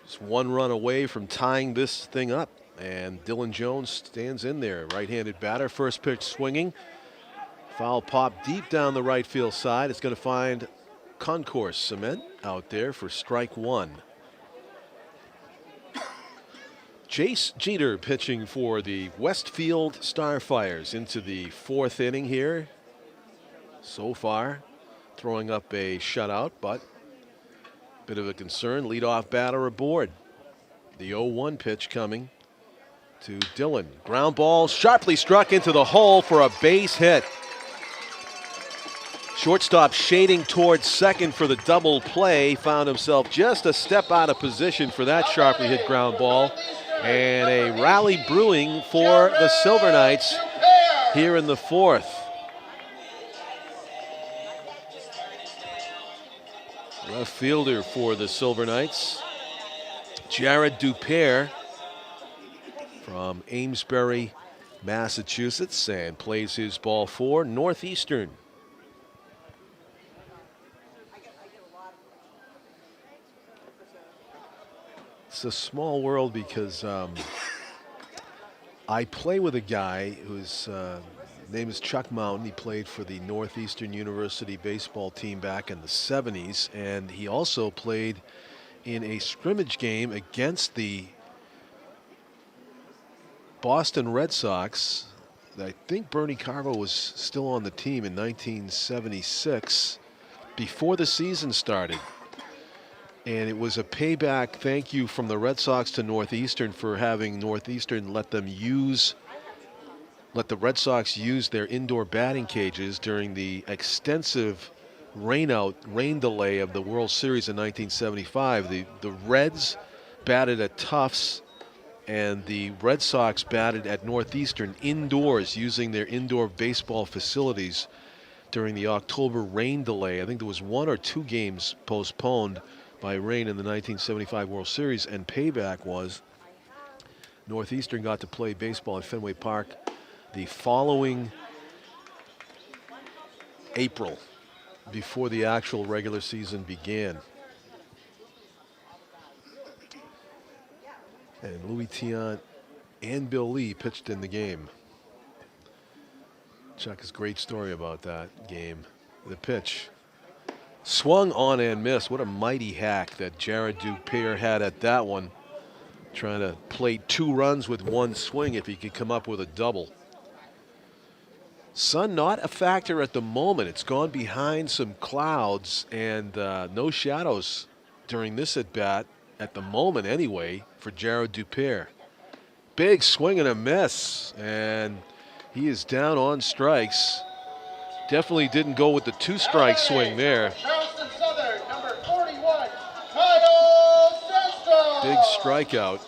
Just one run away from tying this thing up. And Dylan Jones stands in there, right-handed batter. First pitch swinging. Foul pop deep down the right field side. It's going to find Concourse Cement out there for strike one. Jace Jeter pitching for the Westfield Starfires into the fourth inning here. So far, throwing up a shutout, but bit of a concern. Leadoff batter aboard. The 0-1 pitch coming to Dylan. Ground ball sharply struck into the hole for a base hit. Shortstop shading towards second for the double play. Found himself just a step out of position for that sharply hit ground ball. And a rally brewing for the Silver Knights here in the fourth. Left fielder for the Silver Knights, Jared Dupere from Amesbury, Massachusetts, and plays his ball for Northeastern. It's a small world because I play with a guy whose name is Chuck Mountain. He played for the Northeastern University baseball team back in the 70s, and he also played in a scrimmage game against the Boston Red Sox. I think Bernie Carvo was still on the team in 1976 before the season started. And it was a payback thank you from the Red Sox to Northeastern for having Northeastern let the Red Sox use their indoor batting cages during the extensive rain delay of the World Series in 1975. The Reds batted at Tufts, and the Red Sox batted at Northeastern indoors using their indoor baseball facilities during the October rain delay. I think there was one or two games postponed by rain in the 1975 World Series, and payback was Northeastern got to play baseball at Fenway Park the following April, before the actual regular season began. And Louis Tiant and Bill Lee pitched in the game. Chuck has a great story about that game. The pitch swung on and missed. What a mighty hack that Jared Dupere had at that one. Trying to play 2 runs with 1 swing if he could come up with a double. Sun not a factor at the moment. It's gone behind some clouds, and no shadows during this at bat at the moment anyway for Jared Dupere. Big swing and a miss, and he is down on strikes. Definitely didn't go with the 2-strike swing there. Charleston Southern, number 41, Kyle Sandstrom. Big strikeout.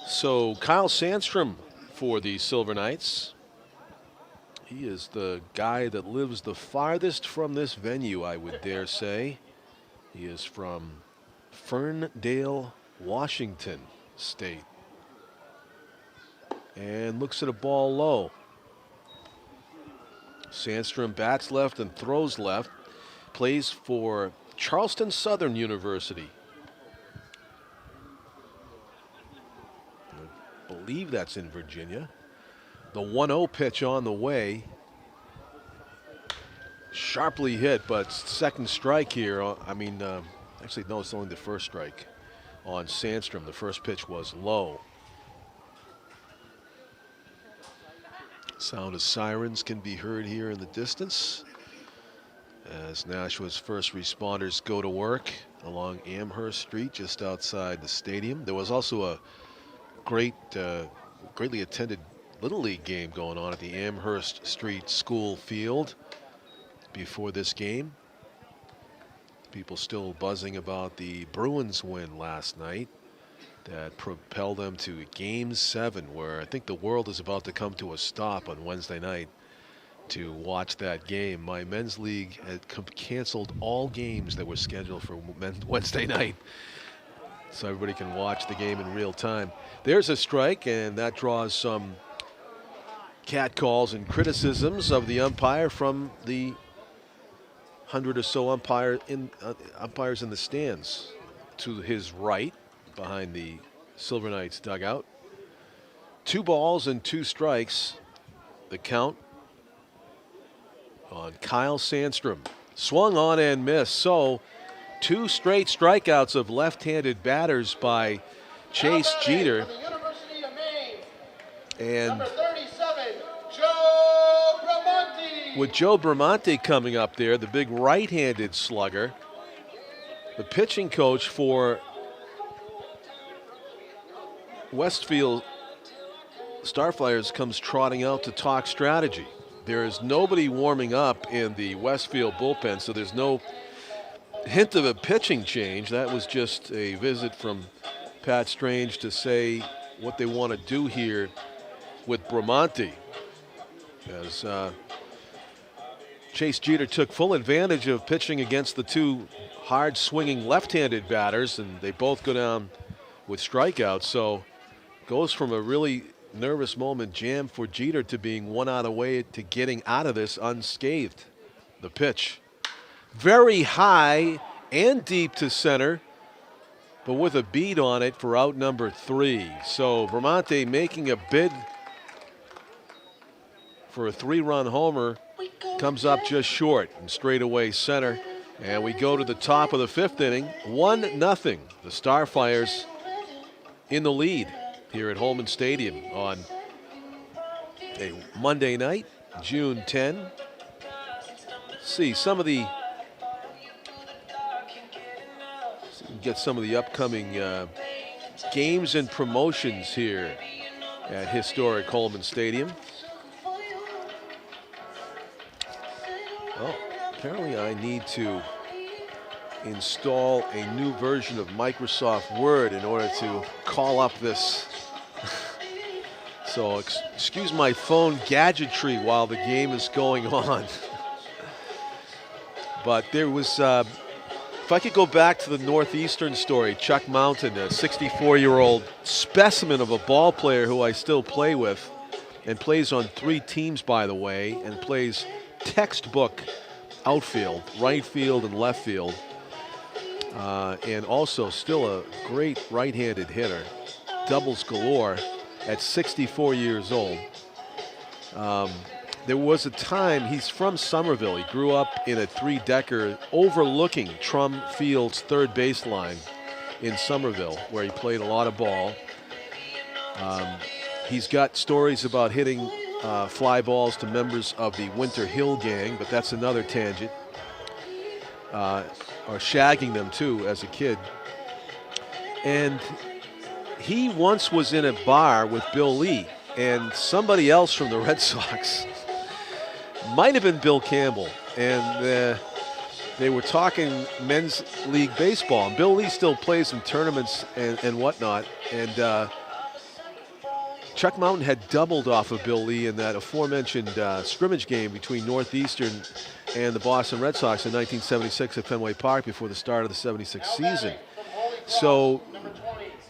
So Kyle Sandstrom for the Silver Knights. He is the guy that lives the farthest from this venue, I would dare say. He is from Ferndale, Washington State. And looks at a ball low. Sandstrom bats left and throws left. Plays for Charleston Southern University. I believe that's in Virginia. The 1-0 pitch on the way. Sharply hit, but second strike here. Actually, no, it's only the first strike on Sandstrom. The first pitch was low. Sound of sirens can be heard here in the distance as Nashua's first responders go to work along Amherst Street just outside the stadium. There was also a greatly attended Little League game going on at the Amherst Street School Field before this game. People still buzzing about the Bruins win last night that propelled them to Game 7, where I think the world is about to come to a stop on Wednesday night to watch that game. My men's league had canceled all games that were scheduled for Wednesday night, so everybody can watch the game in real time. There's a strike, and that draws some catcalls and criticisms of the umpire from the 100 or so umpires in the stands. To his right, behind the Silver Knights dugout. 2 balls and 2 strikes. The count on Kyle Sandstrom. Swung on and missed. So 2 straight strikeouts of left-handed batters by Chase Jeter. And Number 37, Joe Bramante. with Joe Bramante coming up there, the big right-handed slugger, the pitching coach for Westfield Starfires comes trotting out to talk strategy. There is nobody warming up in the Westfield bullpen, so there's no hint of a pitching change. That was just a visit from Pat Strange to say what they want to do here with Bramante. As Chase Jeter took full advantage of pitching against the 2 hard-swinging left-handed batters, and they both go down with strikeouts. So goes from a really nervous moment jam for Jeter to being 1 out away to getting out of this unscathed. The pitch. Very high and deep to center, but with a beat on it for out number 3. So Bramante making a bid for a 3-run homer comes up just short and straightaway center. And we go to the top of the 5th inning, 1-0. The Starfires in the lead here at Holman Stadium on a Monday night, June 10. See some of the get some of the upcoming games and promotions here at historic Holman Stadium. Oh, apparently I need to install a new version of Microsoft Word in order to call up this. So excuse my phone gadgetry while the game is going on. But there was, if I could go back to the Northeastern story, Chuck Mountain, a 64-year-old specimen of a ball player who I still play with and plays on 3 teams, by the way, and plays textbook outfield, right field and left field. And also still a great right-handed hitter, doubles galore at 64 years old. There was a time, he's from Somerville. He grew up in a 3-decker overlooking Trum Field's third baseline in Somerville, where he played a lot of ball. He's got stories about hitting fly balls to members of the Winter Hill Gang, but that's another tangent. Or shagging them too as a kid. And he once was in a bar with Bill Lee and somebody else from the Red Sox. Might have been Bill Campbell. And they were talking men's league baseball. And Bill Lee still plays in tournaments and whatnot. And Chuck Mountain had doubled off of Bill Lee in that aforementioned scrimmage game between Northeastern and the Boston Red Sox in 1976 at Fenway Park before the start of the 76 season. So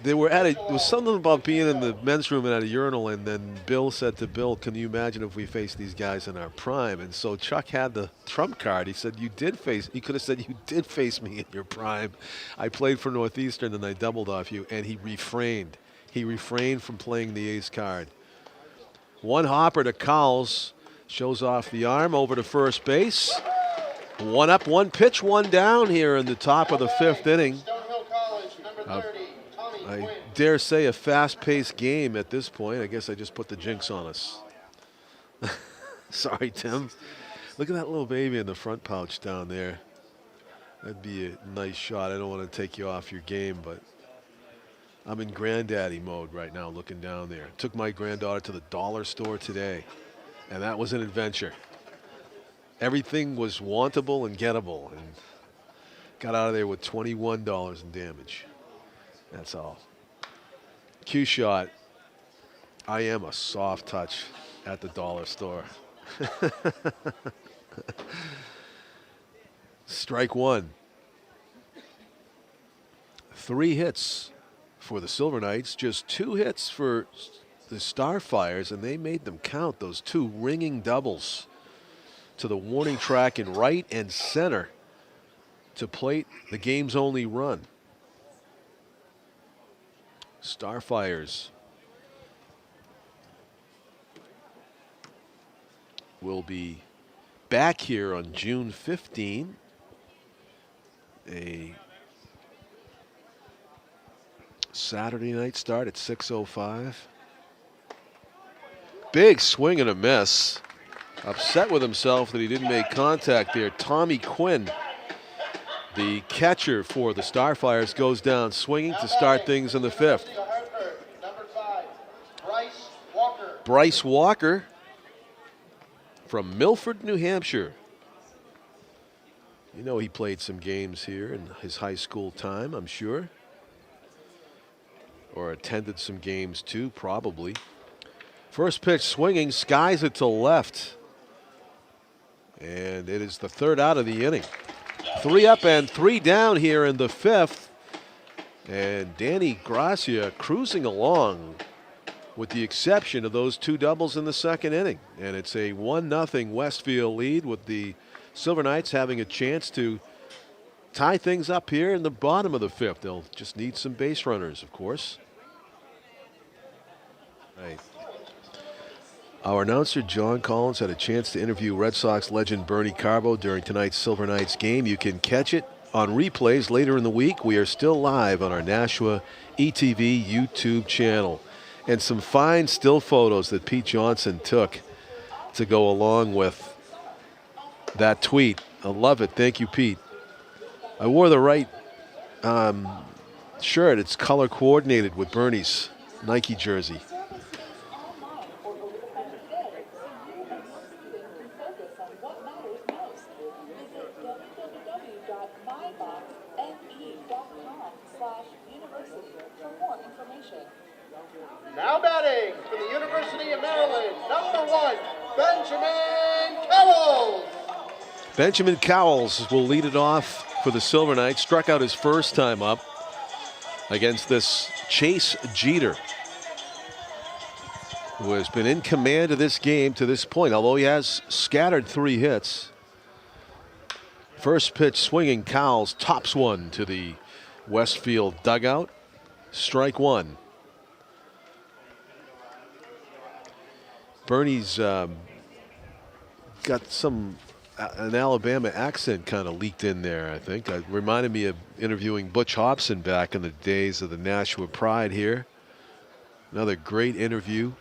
they were there was something about being in the men's room and at a urinal, and then Bill said to Bill, "Can you imagine if we faced these guys in our prime?" And so Chuck had the trump card. He said, he could have said, "You did face me in your prime. I played for Northeastern and I doubled off you," and he refrained. He refrained from playing the ace card. 1 hopper to Cowles. Shows off the arm over to first base. 1 up, 1 pitch, 1 down here in the top of the 5th inning. Stonehill College, number 30, Tommy I Quinn. dare say a fast-paced game at this point. I guess I just put the jinx on us. Sorry, Tim. Look at that little baby in the front pouch down there. That'd be a nice shot. I don't want to take you off your game, but I'm in granddaddy mode right now looking down there. Took my granddaughter to the dollar store today, and that was an adventure. Everything was wantable and gettable, and Got out of there with $21 in damage. That's all. Cue shot. I am a soft touch at the dollar store. Strike one. 3 hits for the Silver Knights, just 2 hits for the Starfires, and they made them count, those 2 ringing doubles to the warning track in right and center to plate the game's only run. Starfires will be back here on June 15. A Saturday night start at 6:05. Big swing and a miss. Upset with himself that he didn't make contact there. Tommy Quinn, the catcher for the Starfires, goes down swinging to start things in the 5th. Number 5, Bryce Walker. Bryce Walker from Milford, New Hampshire. You know, he played some games here in his high school time, I'm sure. Or attended some games too, probably. First pitch swinging, skies it to left. And it is the 3rd out of the inning. 3 up and 3 down here in the 5th. And Danny Gracia cruising along with the exception of those 2 doubles in the 2nd inning. And it's a 1-0 Westfield lead with the Silver Knights having a chance to tie things up here in the bottom of the 5th. They'll just need some base runners, of course. Right. Our announcer, John Collins, had a chance to interview Red Sox legend Bernie Carbo during tonight's Silver Knights game. You can catch it on replays later in the week. We are still live on our Nashua ETV YouTube channel. And some fine still photos that Pete Johnson took to go along with that tweet. I love it. Thank you, Pete. I wore the right shirt. It's color coordinated with Bernie's Nike jersey. Now batting for the University of Maryland, number 1, Benjamin Cowles. Benjamin Cowles will lead it off for the Silver Knights. Struck out his first time up against this Chase Jeter, who has been in command of this game to this point, although he has scattered 3 hits. First pitch swinging, Cowles tops one to the Westfield dugout. Strike one. Bernie's got an Alabama accent kind of leaked in there, I think. It reminded me of interviewing Butch Hobson back in the days of the Nashua Pride here. Another great interview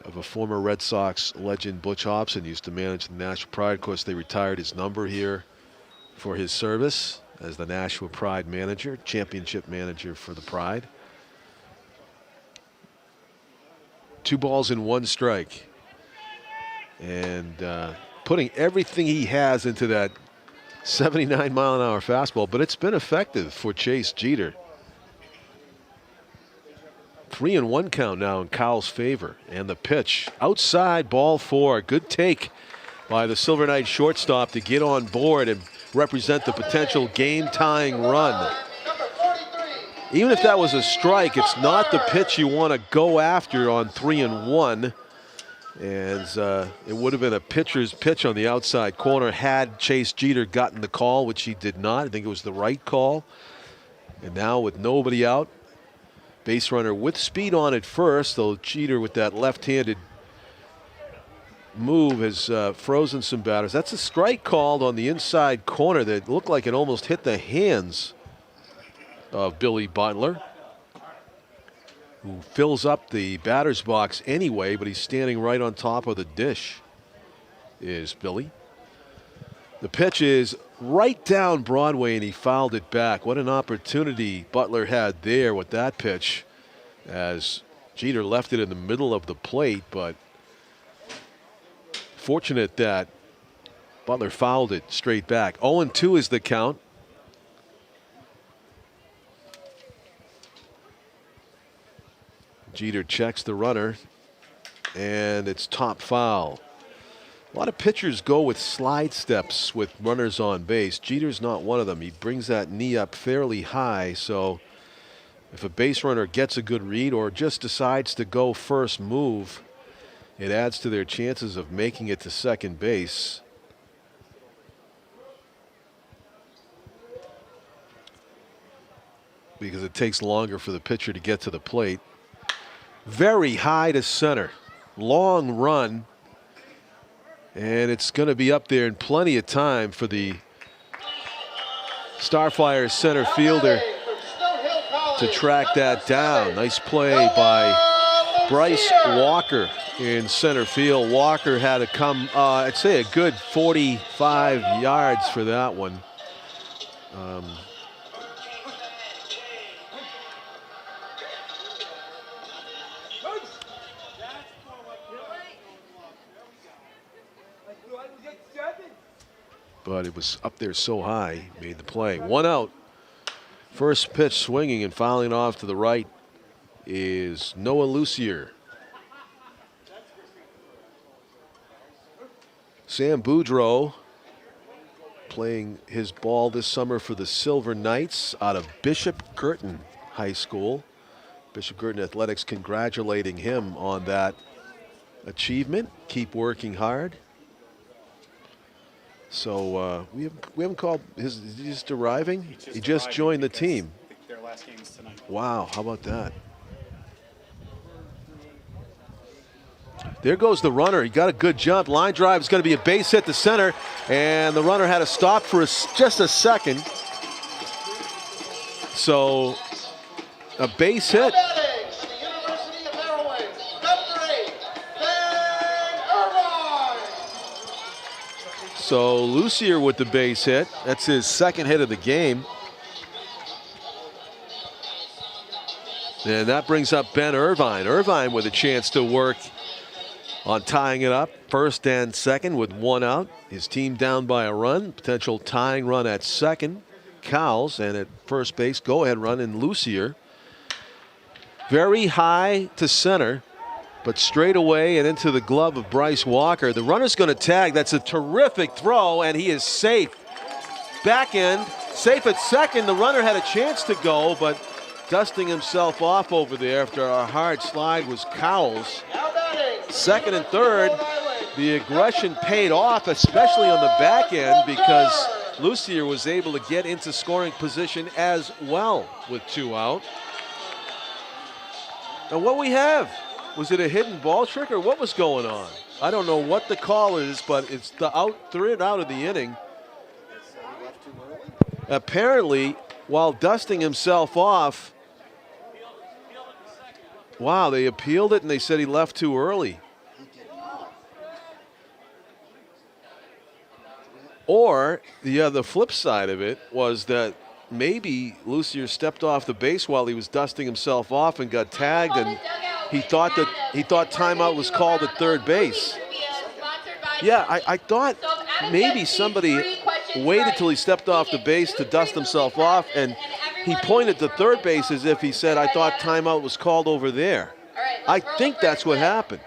of a former Red Sox legend. Butch Hobson used to manage the Nashua Pride. Of course, they retired his number here for his service as the Nashua Pride manager, championship manager for the Pride. 2 balls and 1 strike. And putting everything he has into that 79-mile-an-hour fastball, but it's been effective for Chase Jeter. 3-1 count now in Cowles' favor. And the pitch outside, ball 4. Good take by the Silver Knights shortstop to get on board and represent the potential game-tying run. Even if that was a strike, it's not the pitch you want to go after on 3-1. As it would have been a pitcher's pitch on the outside corner had Chase Jeter gotten the call, which he did not. I think it was the right call. And now with nobody out, base runner with speed on at first, though Jeter with that left-handed move has frozen some batters. That's a strike called on the inside corner that looked like it almost hit the hands of Billy Butler, who fills up the batter's box anyway, but he's standing right on top of the dish, is Billy. The pitch is right down Broadway, and he fouled it back. What an opportunity Butler had there with that pitch, as Jeter left it in the middle of the plate, but fortunate that Butler fouled it straight back. 0-2 is the count Jeter checks the runner, and it's top foul. A lot of pitchers go with slide steps with runners on base. Jeter's not one of them. He brings that knee up fairly high, so if a base runner gets a good read or just decides to go first move, it adds to their chances of making it to second base. Because it takes longer for the pitcher to get to the plate. Very high to center. Long run. And it's going to be up there in plenty of time for the Starfires center fielder to track that down. Nice play by Bryce Walker in center field. Walker had to come, I'd say a good 45 yards for that one. But it was up there so high, made the play. 1 out. First pitch swinging and fouling off to the right is Noah Lucier. Sam Boudreau playing his ball this summer for the Silver Knights out of Bishop Girton High School. Bishop Girton Athletics congratulating him on that achievement. Keep working hard. So we haven't called his. Is he just arriving? He just joined the team. Their last game's tonight. Wow, how about that? There goes the runner. He got a good jump. Line drive is going to be a base hit to center, and the runner had to stop for just a second. So a base hit. So Lucier with the base hit. That's his second hit of the game. And that brings up Ben Irvine. Irvine with a chance to work on tying it up. First and second with 1 out. His team down by a run. Potential tying run at second. Cowles, and at first base, go-ahead run in Lucier. Very high to center, but straight away and into the glove of Bryce Walker. The runner's going to tag. That's a terrific throw, and he is safe. Back end, safe at second. The runner had a chance to go, but dusting himself off over there after a hard slide was Cowles. Second and third, the aggression paid off, especially on the back end, because Lucier was able to get into scoring position as well with 2 out. And what we have, was it a hidden ball trick or what was going on? I don't know what the call is, but it's the third out of the inning. Apparently, while dusting himself off, wow, they appealed it and they said he left too early. Or the flip side of it was that maybe Lucier stepped off the base while he was dusting himself off and got tagged, and he thought timeout was called at third base. Yeah, I thought maybe somebody waited till he stepped off the base to dust himself off, and he pointed to third base as if he said, I thought timeout was called over there. I think that's what happened.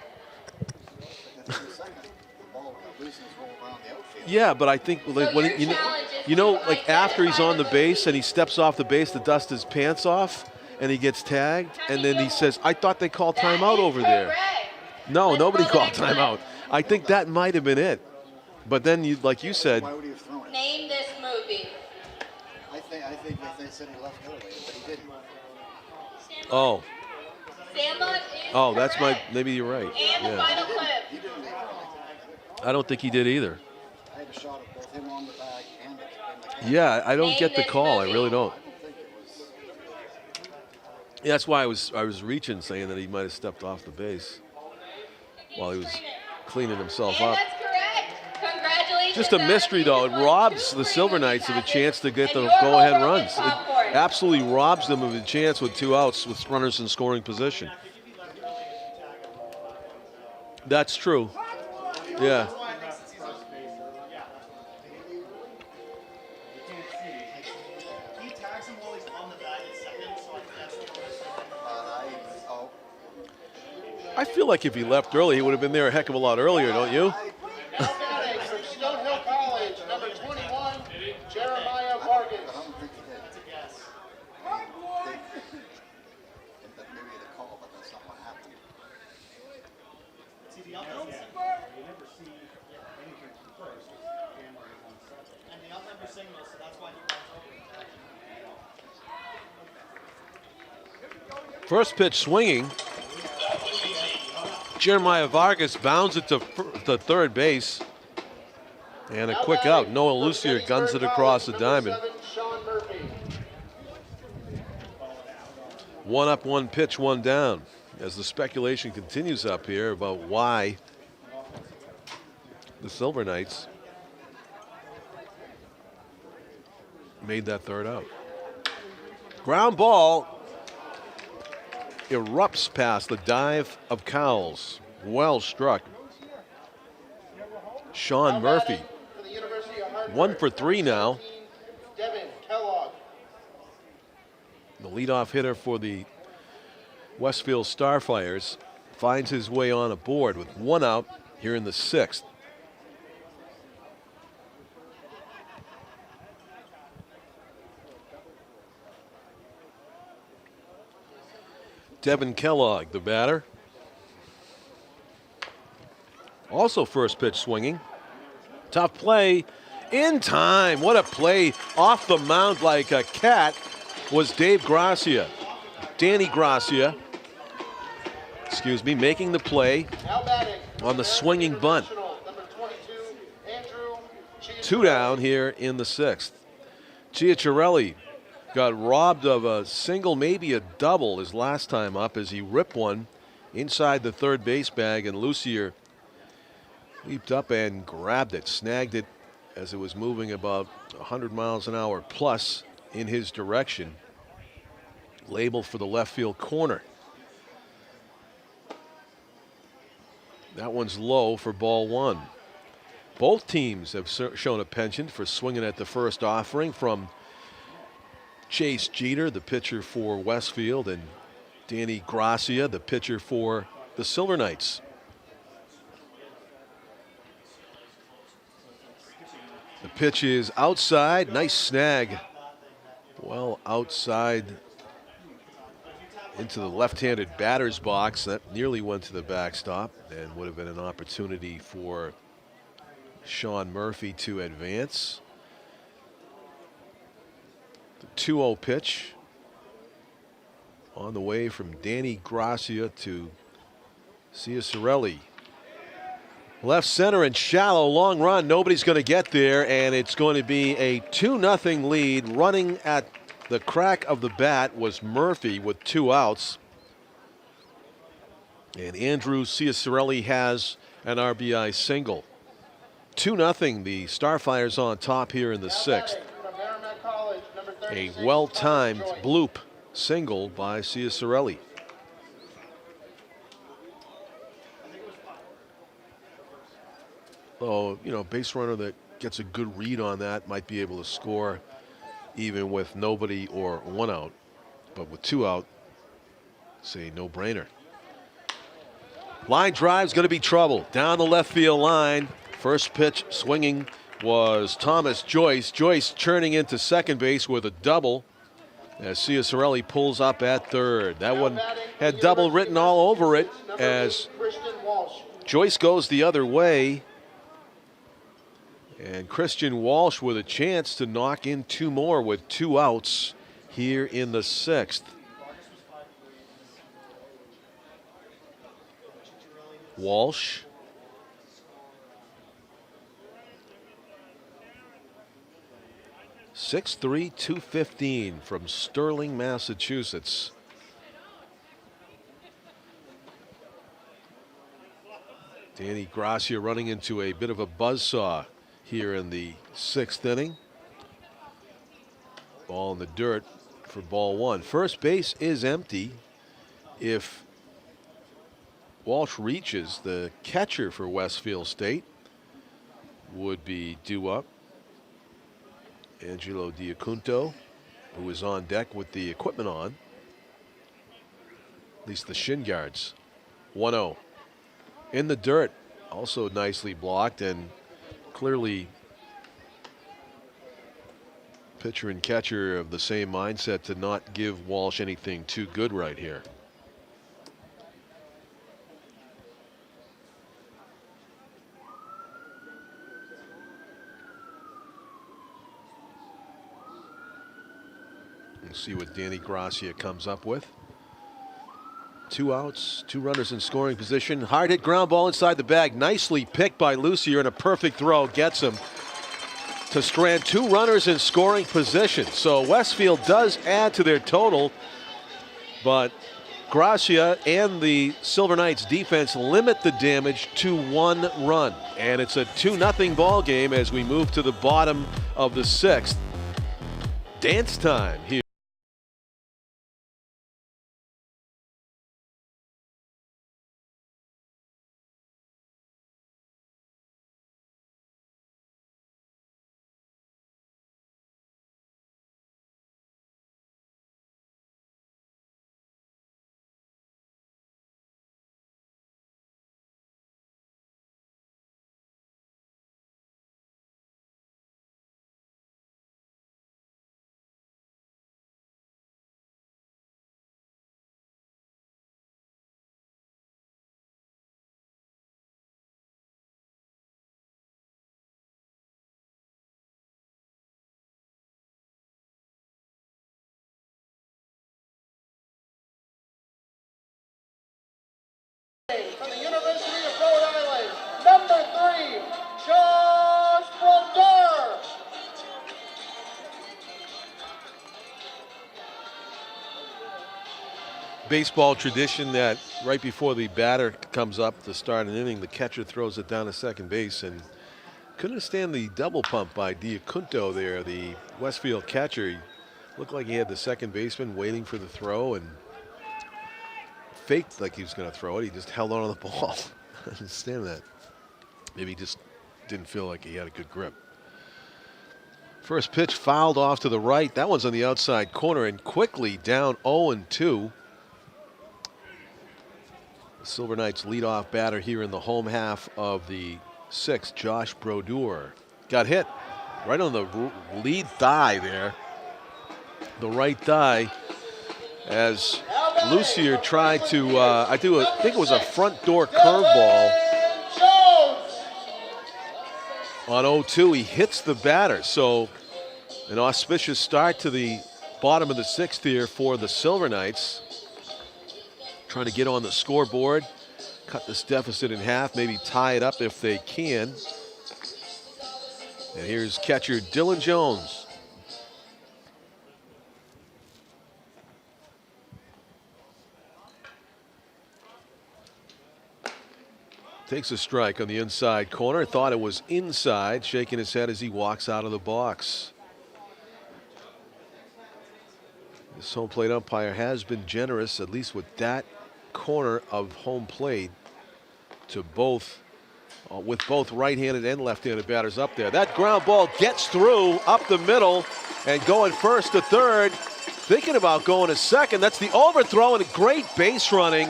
Yeah, but I think like when like after he's on the base and he steps off the base to dust his pants off and he gets tagged, and then he says, I thought they called timeout over there. No, nobody called timeout. I think that might have been it. But then, like you said, Why would he have thrown it? Name this movie. I think they said he left early, but he didn't. oh, Sandlot is oh, that's correct. maybe you're right. And the Yeah. final clip. He didn't make it like that. I don't think he did either. I had a shot of both him on the back and in the Yeah, I don't get the call. I really don't. I don't think it was. Yeah, that's why I was reaching, saying that he might have stepped off the base while he was cleaning himself And up. that's correct. Congratulations. Just a mystery, though. It robs the Silver Knights of a chance to get the go-ahead runs. It absolutely robs them of a chance with 2 outs with runners in scoring position. That's true. Yeah. I feel like if he left early, he would have been there a heck of a lot earlier, don't you? Now batting from Stonehill College, number 21, Jeremiah Vargas. First pitch swinging. Jeremiah Vargas bounds it to third base. And a quick out. Noah Lucier guns it across the diamond. Sean Murphy. One up, one pitch, one down. As the speculation continues up here about why the Silver Knights made that third out. Ground ball erupts past the dive of Cowles. Well struck. Sean Murphy, 1 for 3 now. Devin Kellogg. The leadoff hitter for the Westfield Starfires finds his way on a board with 1 out here in the 6th. Devin Kellogg, the batter. Also first pitch swinging. Tough play in time. What a play off the mound like a cat was Dave Gracia. Danny Gracia, making the play on the swinging bunt. 2 down here in the 6th. Chiacciarelli got robbed of a single, maybe a double his last time up as he ripped one inside the third base bag, and Lucier leaped up and grabbed it, snagged it as it was moving about 100 miles an hour plus in his direction. Labeled for the left field corner. That one's low for ball 1. Both teams have shown a penchant for swinging at the first offering from Chase Jeter, the pitcher for Westfield, and Danny Gracia, the pitcher for the Silver Knights. The pitch is outside. Nice snag. Well outside into the left-handed batter's box. That nearly went to the backstop and would have been an opportunity for Sean Murphy to advance. The 2-0 pitch on the way from Danny Gracia to Cianciarelli. Left center and shallow, long run. Nobody's going to get there, and it's going to be a 2-0 lead. Running at the crack of the bat was Murphy with 2 outs. And Andrew Cianciarelli has an RBI single. 2-0, the Starfires on top here in the 6th. A well-timed bloop single by Cianciarelli. Oh, base runner that gets a good read on that might be able to score even with nobody or 1 out. But with 2 out, say no-brainer. Line drive's going to be trouble. Down the left field line. First pitch swinging was Thomas Joyce. Joyce churning into second base with a double as Cianciarelli pulls up at third. That one had double written all over it as Joyce goes the other way. And Christian Walsh with a chance to knock in 2 more with 2 outs here in the 6th. Walsh. .6'3", 215 from Sterling, Massachusetts. Danny Gracia running into a bit of a buzzsaw here in the 6th inning. Ball in the dirt for ball 1. First base is empty. If Walsh reaches, the catcher for Westfield State would be due up. Angelo Diacunto, who is on deck with the equipment on, at least the shin guards. 1-0. In the dirt, also nicely blocked, and clearly pitcher and catcher of the same mindset to not give Walsh anything too good right here. We'll see what Danny Gracia comes up with. 2 outs, 2 runners in scoring position. Hard hit ground ball inside the bag. Nicely picked by Lucier, and a perfect throw gets him to strand 2 runners in scoring position. So Westfield does add to their total, but Gracia and the Silver Knights defense limit the damage to 1 run. And it's a 2-0 ball game as we move to the bottom of the 6th. Dance time here. From the University of Rhode Island, number 3, Josh Brodeur. Baseball tradition that right before the batter comes up to start an inning, the catcher throws it down to second base, and couldn't stand the double pump by Diacunto there, the Westfield catcher. He looked like he had the second baseman waiting for the throw and faked like he was going to throw it. He just held on to the ball. I understand that. Maybe he just didn't feel like he had a good grip. First pitch fouled off to the right. That one's on the outside corner, and quickly down 0-2. The Silver Knights leadoff batter here in the home half of the 6th, Josh Brodeur. Got hit right on the lead thigh there. The right thigh, as Lucier tried to, I think it was a front door curveball. On 0-2, he hits the batter. So an auspicious start to the bottom of the 6th here for the Silver Knights. Trying to get on the scoreboard, cut this deficit in half, maybe tie it up if they can. And here's catcher Dylan Jones. Takes a strike on the inside corner. Thought it was inside, shaking his head as he walks out of the box. This home plate umpire has been generous, at least with that corner of home plate, to both with both right-handed and left-handed batters up there. That ground ball gets through up the middle, and going first to third, thinking about going to second. That's the overthrow, and a great base running.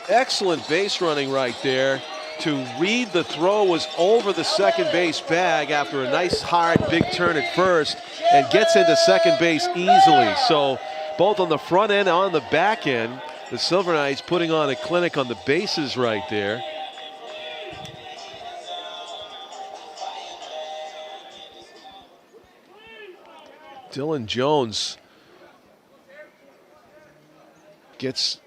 Excellent base running right there to read the throw was over the second base bag after a nice hard big turn at first, and gets into second base easily. So both on the front end and on the back end, the Silver Knights putting on a clinic on the bases right there. Dylan Jones gets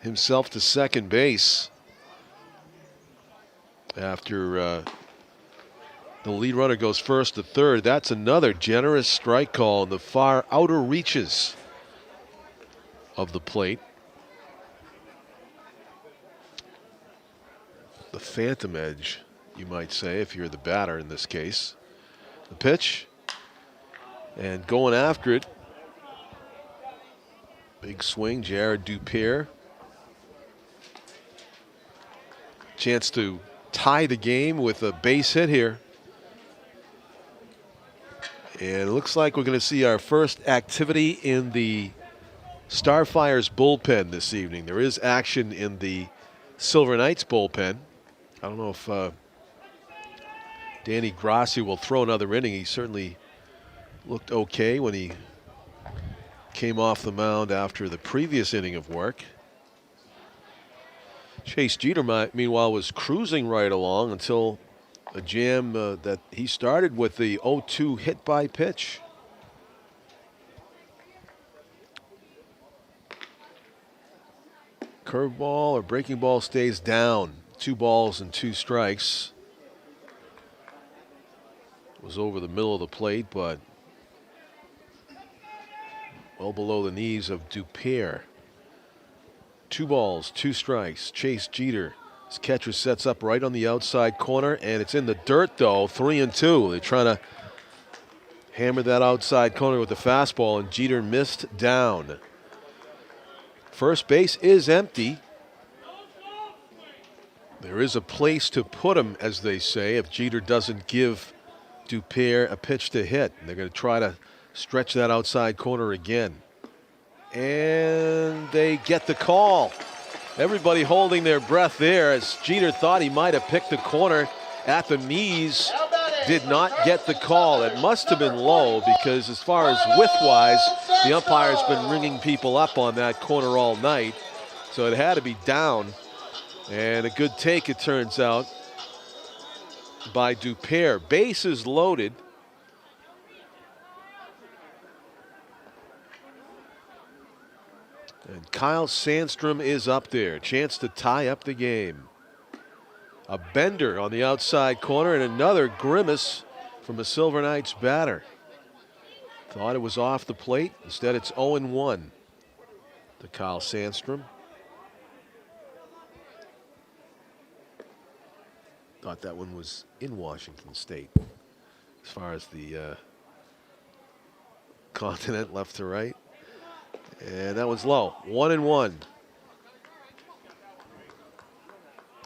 himself to second base after the lead runner goes first to third. That's another generous strike call in the far outer reaches of the plate. The phantom edge, you might say, if you're the batter in this case. The pitch, and going after it. Big swing, Jared Dupierre. Chance to tie the game with a base hit here. And it looks like we're going to see our first activity in the Starfires bullpen this evening. There is action in the Silver Knights bullpen. I don't know if Danny Grassi will throw another inning. He certainly looked okay when he came off the mound after the previous inning of work. Chase Jeter, meanwhile, was cruising right along until a jam that he started with the 0-2 hit by pitch. Curveball or breaking ball stays down. 2 balls and 2 strikes. Was over the middle of the plate, but well below the knees of Dupere. 2 balls, 2 strikes. Chase Jeter. His catcher sets up right on the outside corner, and it's in the dirt, though. 3-2. They're trying to hammer that outside corner with the fastball, and Jeter missed down. First base is empty. There is a place to put him, as they say, if Jeter doesn't give Dupere a pitch to hit. They're going to try to stretch that outside corner again. And they get the call. Everybody holding their breath there as Jeter thought he might have picked the corner at the knees. Did not get the call. It must have been low because as far as width-wise, the umpire's been ringing people up on that corner all night. So it had to be down. And a good take, it turns out, by Dupere. Bases loaded. And Kyle Sandstrom is up there. Chance to tie up the game. A bender on the outside corner and another grimace from a Silver Knights batter. Thought it was off the plate. Instead, it's 0-1 to Kyle Sandstrom. Thought that one was in Washington State as far as the continent left to right. And that was low. 1-1.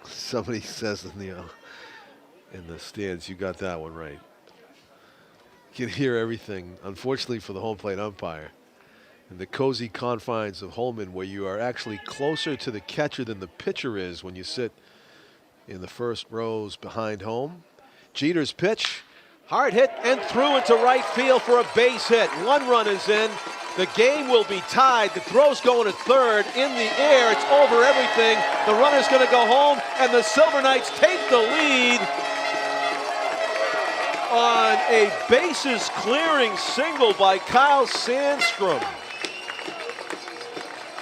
Somebody says in the stands, you got that one right. You can hear everything, unfortunately for the home plate umpire. In the cozy confines of Holman, where you are actually closer to the catcher than the pitcher is when you sit in the first rows behind home. Jeter's pitch, hard hit and through into right field for a base hit. 1 run is in. The game will be tied. The throw's going to third. In the air, it's over everything. The runner's going to go home, and the Silver Knights take the lead on a bases-clearing single by Kyle Sandstrom.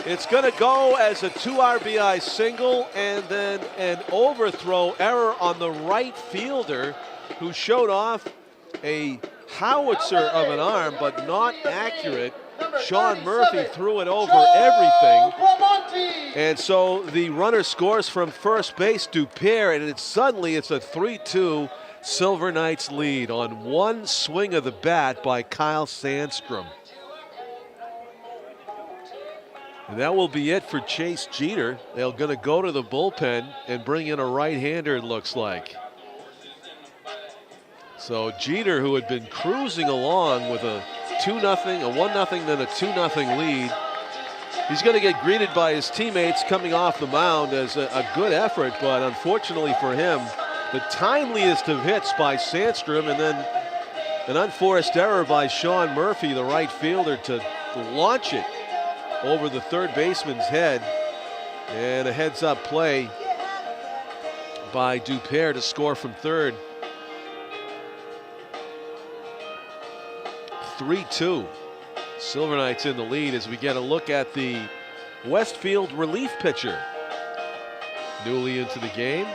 It's going to go as a 2 RBI single, and then an overthrow error on the right fielder, who showed off a howitzer of an arm, but not accurate. Sean Murphy threw it over everything. And so the runner scores from first base, Dupere, and suddenly it's a 3-2 Silver Knights lead on 1 swing of the bat by Kyle Sandstrom. And that will be it for Chase Jeter. They're going to go to the bullpen and bring in a right-hander, it looks like. So Jeter, who had been cruising along with a 2-0, a 1-0, then a 2-0 lead. He's going to get greeted by his teammates coming off the mound as a good effort, but unfortunately for him, the timeliest of hits by Sandstrom, and then an unforced error by Sean Murphy, the right fielder, to launch it over the third baseman's head. And a heads-up play by Dupere to score from third. 3-2. Silver Knights in the lead as we get a look at the Westfield relief pitcher. Newly into the game.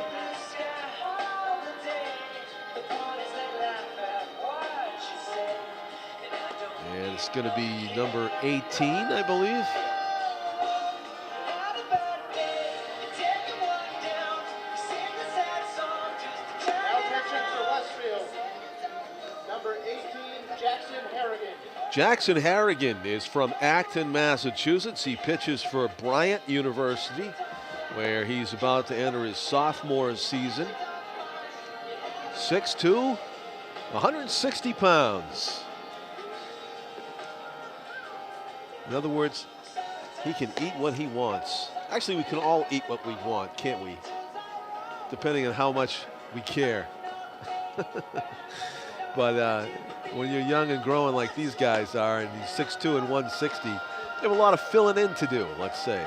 And it's going to be number 18, I believe. Jackson Harrigan is from Acton, Massachusetts. He pitches for Bryant University, where he's about to enter his sophomore season. 6'2", 160 pounds. In other words, He can eat what he wants. Actually, we can all eat what we want, can't we? Depending on how much we care. But when you're young and growing like these guys are, and he's 6'2" and 160, you have a lot of filling in to do, let's say.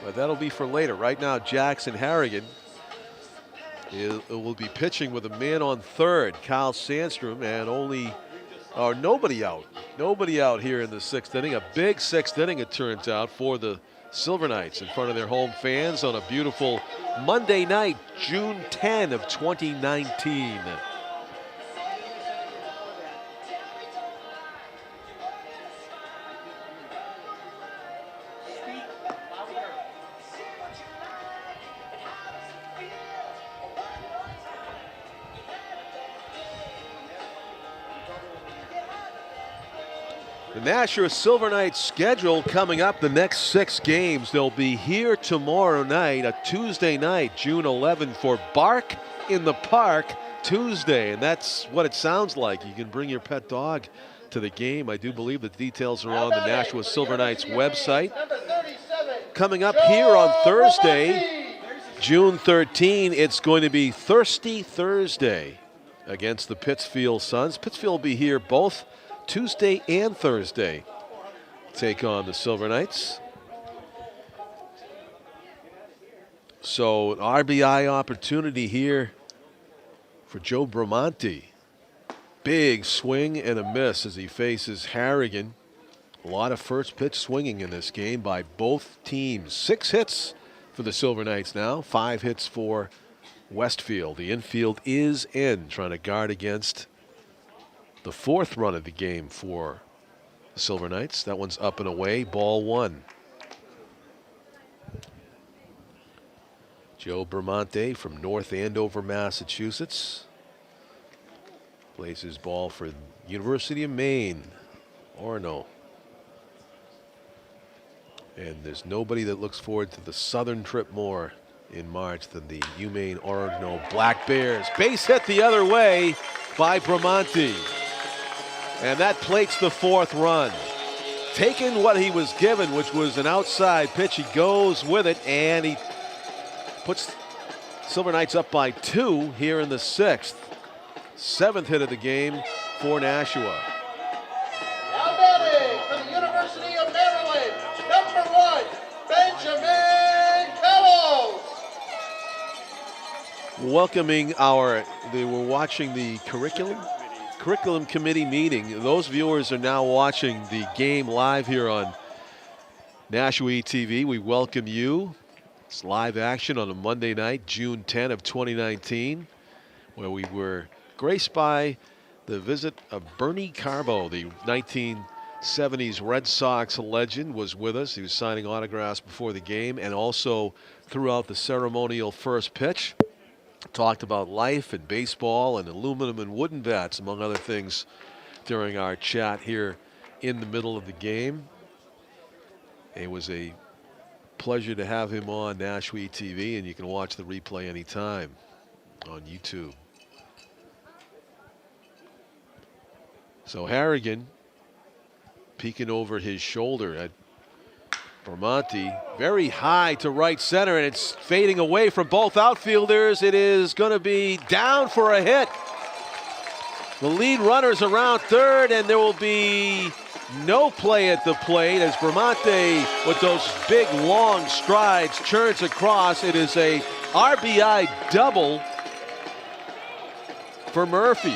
But that'll be for later. Right now, Jackson Harrigan will be pitching with a man on third, Kyle Sandstrom, and nobody out. Nobody out here in the sixth inning. A big sixth inning, it turns out, for the Silver Knights in front of their home fans on a beautiful Monday night, June 10 of 2019. The Nashua Silver Knights schedule coming up the next 6 games. They'll be here tomorrow night, a Tuesday night, June 11, for Bark in the Park Tuesday. And that's what it sounds like. You can bring your pet dog to the game. I do believe the details are on the Nashua Silver Knights website. Coming up here on Thursday, June 13, it's going to be Thirsty Thursday against the Pittsfield Suns. Pittsfield will be here both Tuesday and Thursday. Take on the Silver Knights. So an RBI opportunity here for Joe Bramante. Big swing and a miss as he faces Harrigan. A lot of first pitch swinging in this game by both teams. 6 hits for the Silver Knights now, 5 hits for Westfield. The infield is in, trying to guard against the 4th run of the game for the Silver Knights. That one's up and away, ball 1. Joe Bramante from North Andover, Massachusetts. Plays his ball for University of Maine, Orono. And there's nobody that looks forward to the southern trip more in March than the UMaine Orono Black Bears. Base hit the other way by Bramante. And that plates the 4th run. Taking what he was given, which was an outside pitch, he goes with it, and he puts Silver Knights up by 2 here in the 6th. 7th hit of the game for Nashua. Now batting for the University of Maryland, number 1, Benjamin Kellos. Welcoming they were watching the curriculum committee meeting. Those viewers are now watching the game live here on Nashua TV. We welcome you. It's live action on a Monday night, June 10 of 2019, where we were graced by the visit of Bernie Carbo, the 1970s Red Sox legend, was with us. He was signing autographs before the game and also throughout the ceremonial first pitch. Talked about life and baseball and aluminum and wooden bats, among other things, during our chat here in the middle of the game. It was a pleasure to have him on Nashua TV, and you can watch the replay anytime on YouTube. So Harrigan peeking over his shoulder at Bramante, very high to right center, and it's fading away from both outfielders. It is going to be down for a hit. The lead runner's around third, and there will be no play at the plate as Bramante, with those big long strides, churns across. It is a RBI double for Murphy.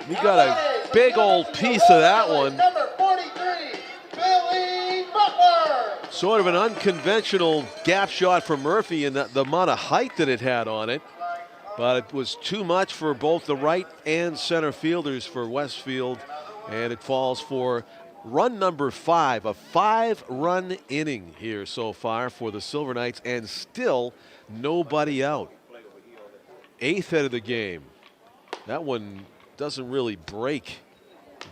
We got a big old piece of that one. Number 43, Billy Butler. Sort of an unconventional gap shot for Murphy and the amount of height that it had on it. But it was too much for both the right and center fielders for Westfield. And it falls for run number 5, a 5-run inning here so far for the Silver Knights, and still nobody out. 8th hit of the game. That one doesn't really break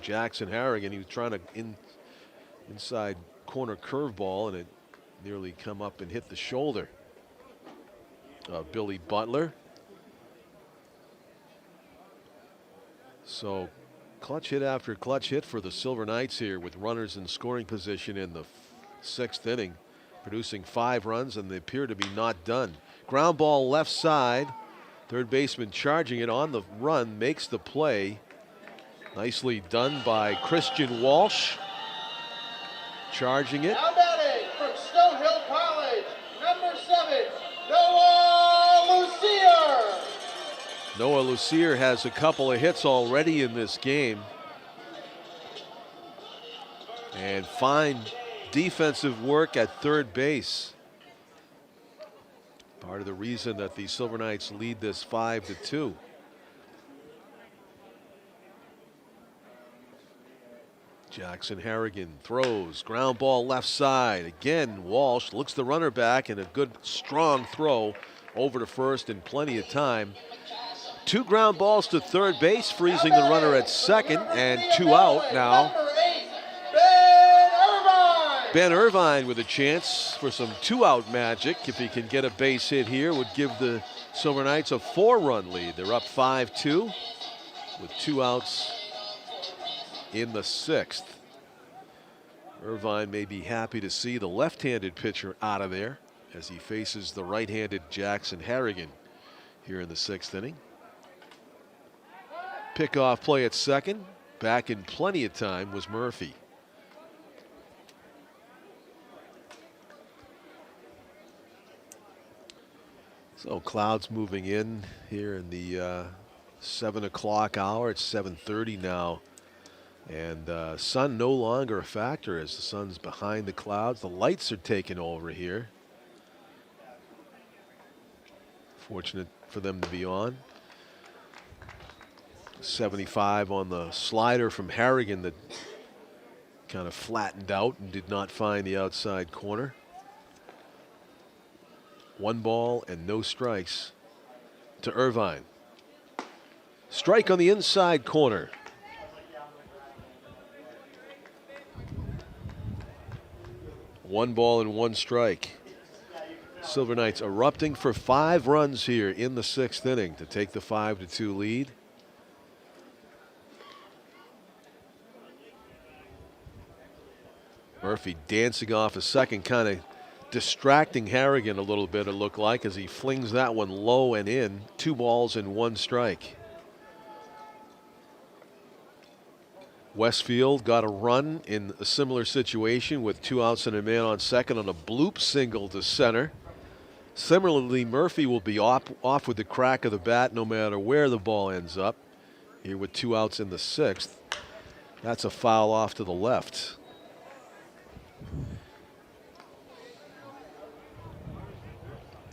Jackson Harrigan. He was trying to inside corner curveball, and it nearly come up and hit the shoulder of Billy Butler. So Clutch hit after clutch hit for the Silver Knights here, with runners in scoring position in the 6th inning, producing 5 runs, and they appear to be not done. Ground ball left side. Third baseman charging it on the run, makes the play. Nicely done by Christian Walsh. Charging it. Now batting from Stonehill College, number 7, Noah Lucier. Noah Lucier has a couple of hits already in this game. And fine defensive work at third base. Part of the reason that the Silver Knights lead this 5-2. Jackson Harrigan throws, ground ball left side. Again, Walsh looks the runner back, and a good strong throw over to first in plenty of time. 2 ground balls to third base, freezing the runner at second, and 2 out now. Number 8, Ben Irvine. Ben Irvine with a chance for some 2-out magic. If he can get a base hit here, would give the Silver Knights a 4-run lead. They're up 5-2 with 2 outs in the 6th. Irvine may be happy to see the left-handed pitcher out of there as he faces the right-handed Jackson Harrigan here in the 6th inning. Pickoff play at second. Back in plenty of time was Murphy. So clouds moving in here in the 7 o'clock hour. It's 7:30 now. And sun no longer a factor as the sun's behind the clouds. The lights are taking over here. Fortunate for them to be on. 75 on the slider from Harrigan that kind of flattened out and did not find the outside corner. 1 ball and no strikes to Irvine. Strike on the inside corner. One ball and 1 strike. Silver Knights erupting for 5 runs here in the 6th inning to take the 5-2 lead. Murphy dancing off a second, kind of distracting Harrigan a little bit, it looked like, as he flings that one low and in. 2 balls and 1 strike. Westfield got a run in a similar situation with 2 outs and a man on second on a bloop single to center. Similarly, Murphy will be off with the crack of the bat no matter where the ball ends up. Here with 2 outs in the 6th. That's a foul off to the left.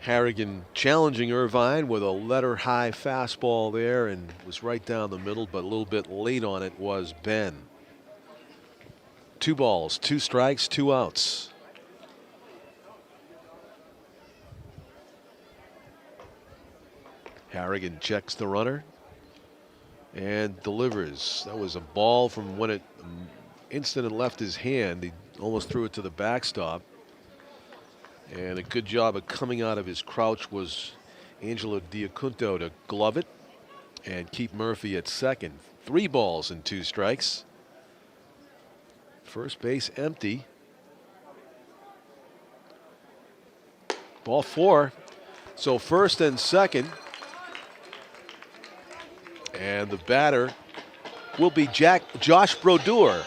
Harrigan challenging Irvine with a letter-high fastball there, and was right down the middle, but a little bit late on it was Ben. 2 balls, 2 strikes, 2 outs. Harrigan checks the runner and delivers. That was a ball from when it instant it left his hand. He almost threw it to the backstop. And a good job of coming out of his crouch was Angelo Diacunto to glove it and keep Murphy at second. 3 balls and 2 strikes. First base empty. Ball 4. So first and second. And the batter will be Josh Brodeur.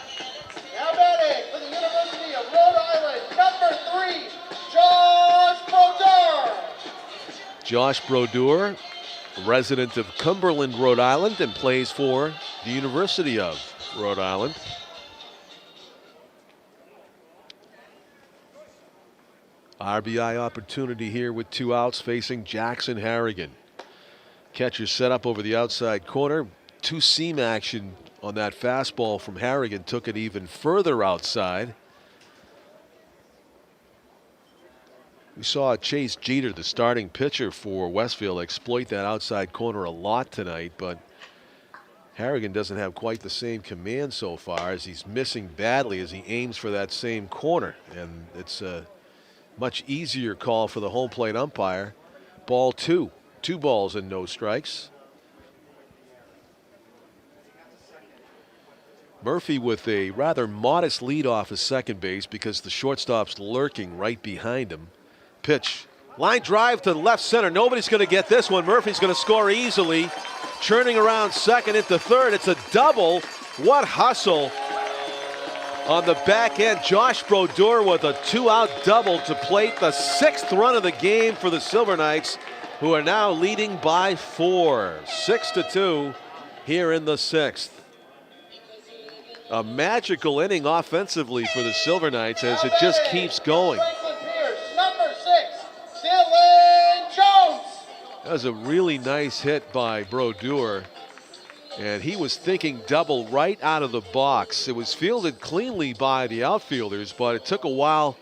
Now batting for the University of Rhode Island, number 3, Josh Brodeur. Josh Brodeur, resident of Cumberland, Rhode Island, and plays for the University of Rhode Island. RBI opportunity here with 2 outs facing Jackson Harrigan. Catcher set up over the outside corner. 2-seam action on that fastball from Harrigan took it even further outside. We saw Chase Jeter, the starting pitcher for Westfield, exploit that outside corner a lot tonight, but Harrigan doesn't have quite the same command so far, as he's missing badly as he aims for that same corner. And it's a much easier call for the home plate umpire. Ball 2. 2 balls and no strikes. Murphy with a rather modest lead off of second base because the shortstop's lurking right behind him. Pitch. Line drive to left center. Nobody's going to get this one. Murphy's going to score easily. Churning around second into third. It's a double. What hustle on the back end. Josh Brodeur with a 2-out double to plate the 6th run of the game for the Silver Knights, who are now leading by 4. 6-2 here in the 6th. A magical inning offensively for the Silver Knights as it just keeps going. Number 6, Dylan Jones. That was a really nice hit by Brodeur, and he was thinking double right out of the box. It was fielded cleanly by the outfielders, but it took a while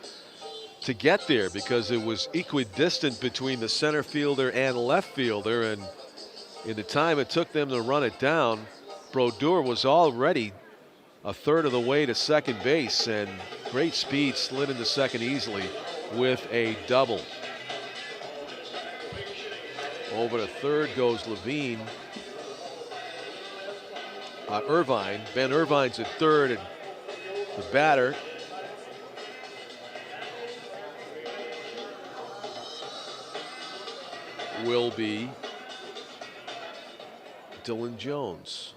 to get there because it was equidistant between the center fielder and left fielder, and in the time it took them to run it down, Brodeur was already a third of the way to second base, and great speed, slid into second easily with a double. Over to third goes Levine. Irvine. Ben Irvine's at third, and the batter will be Dylan Jones.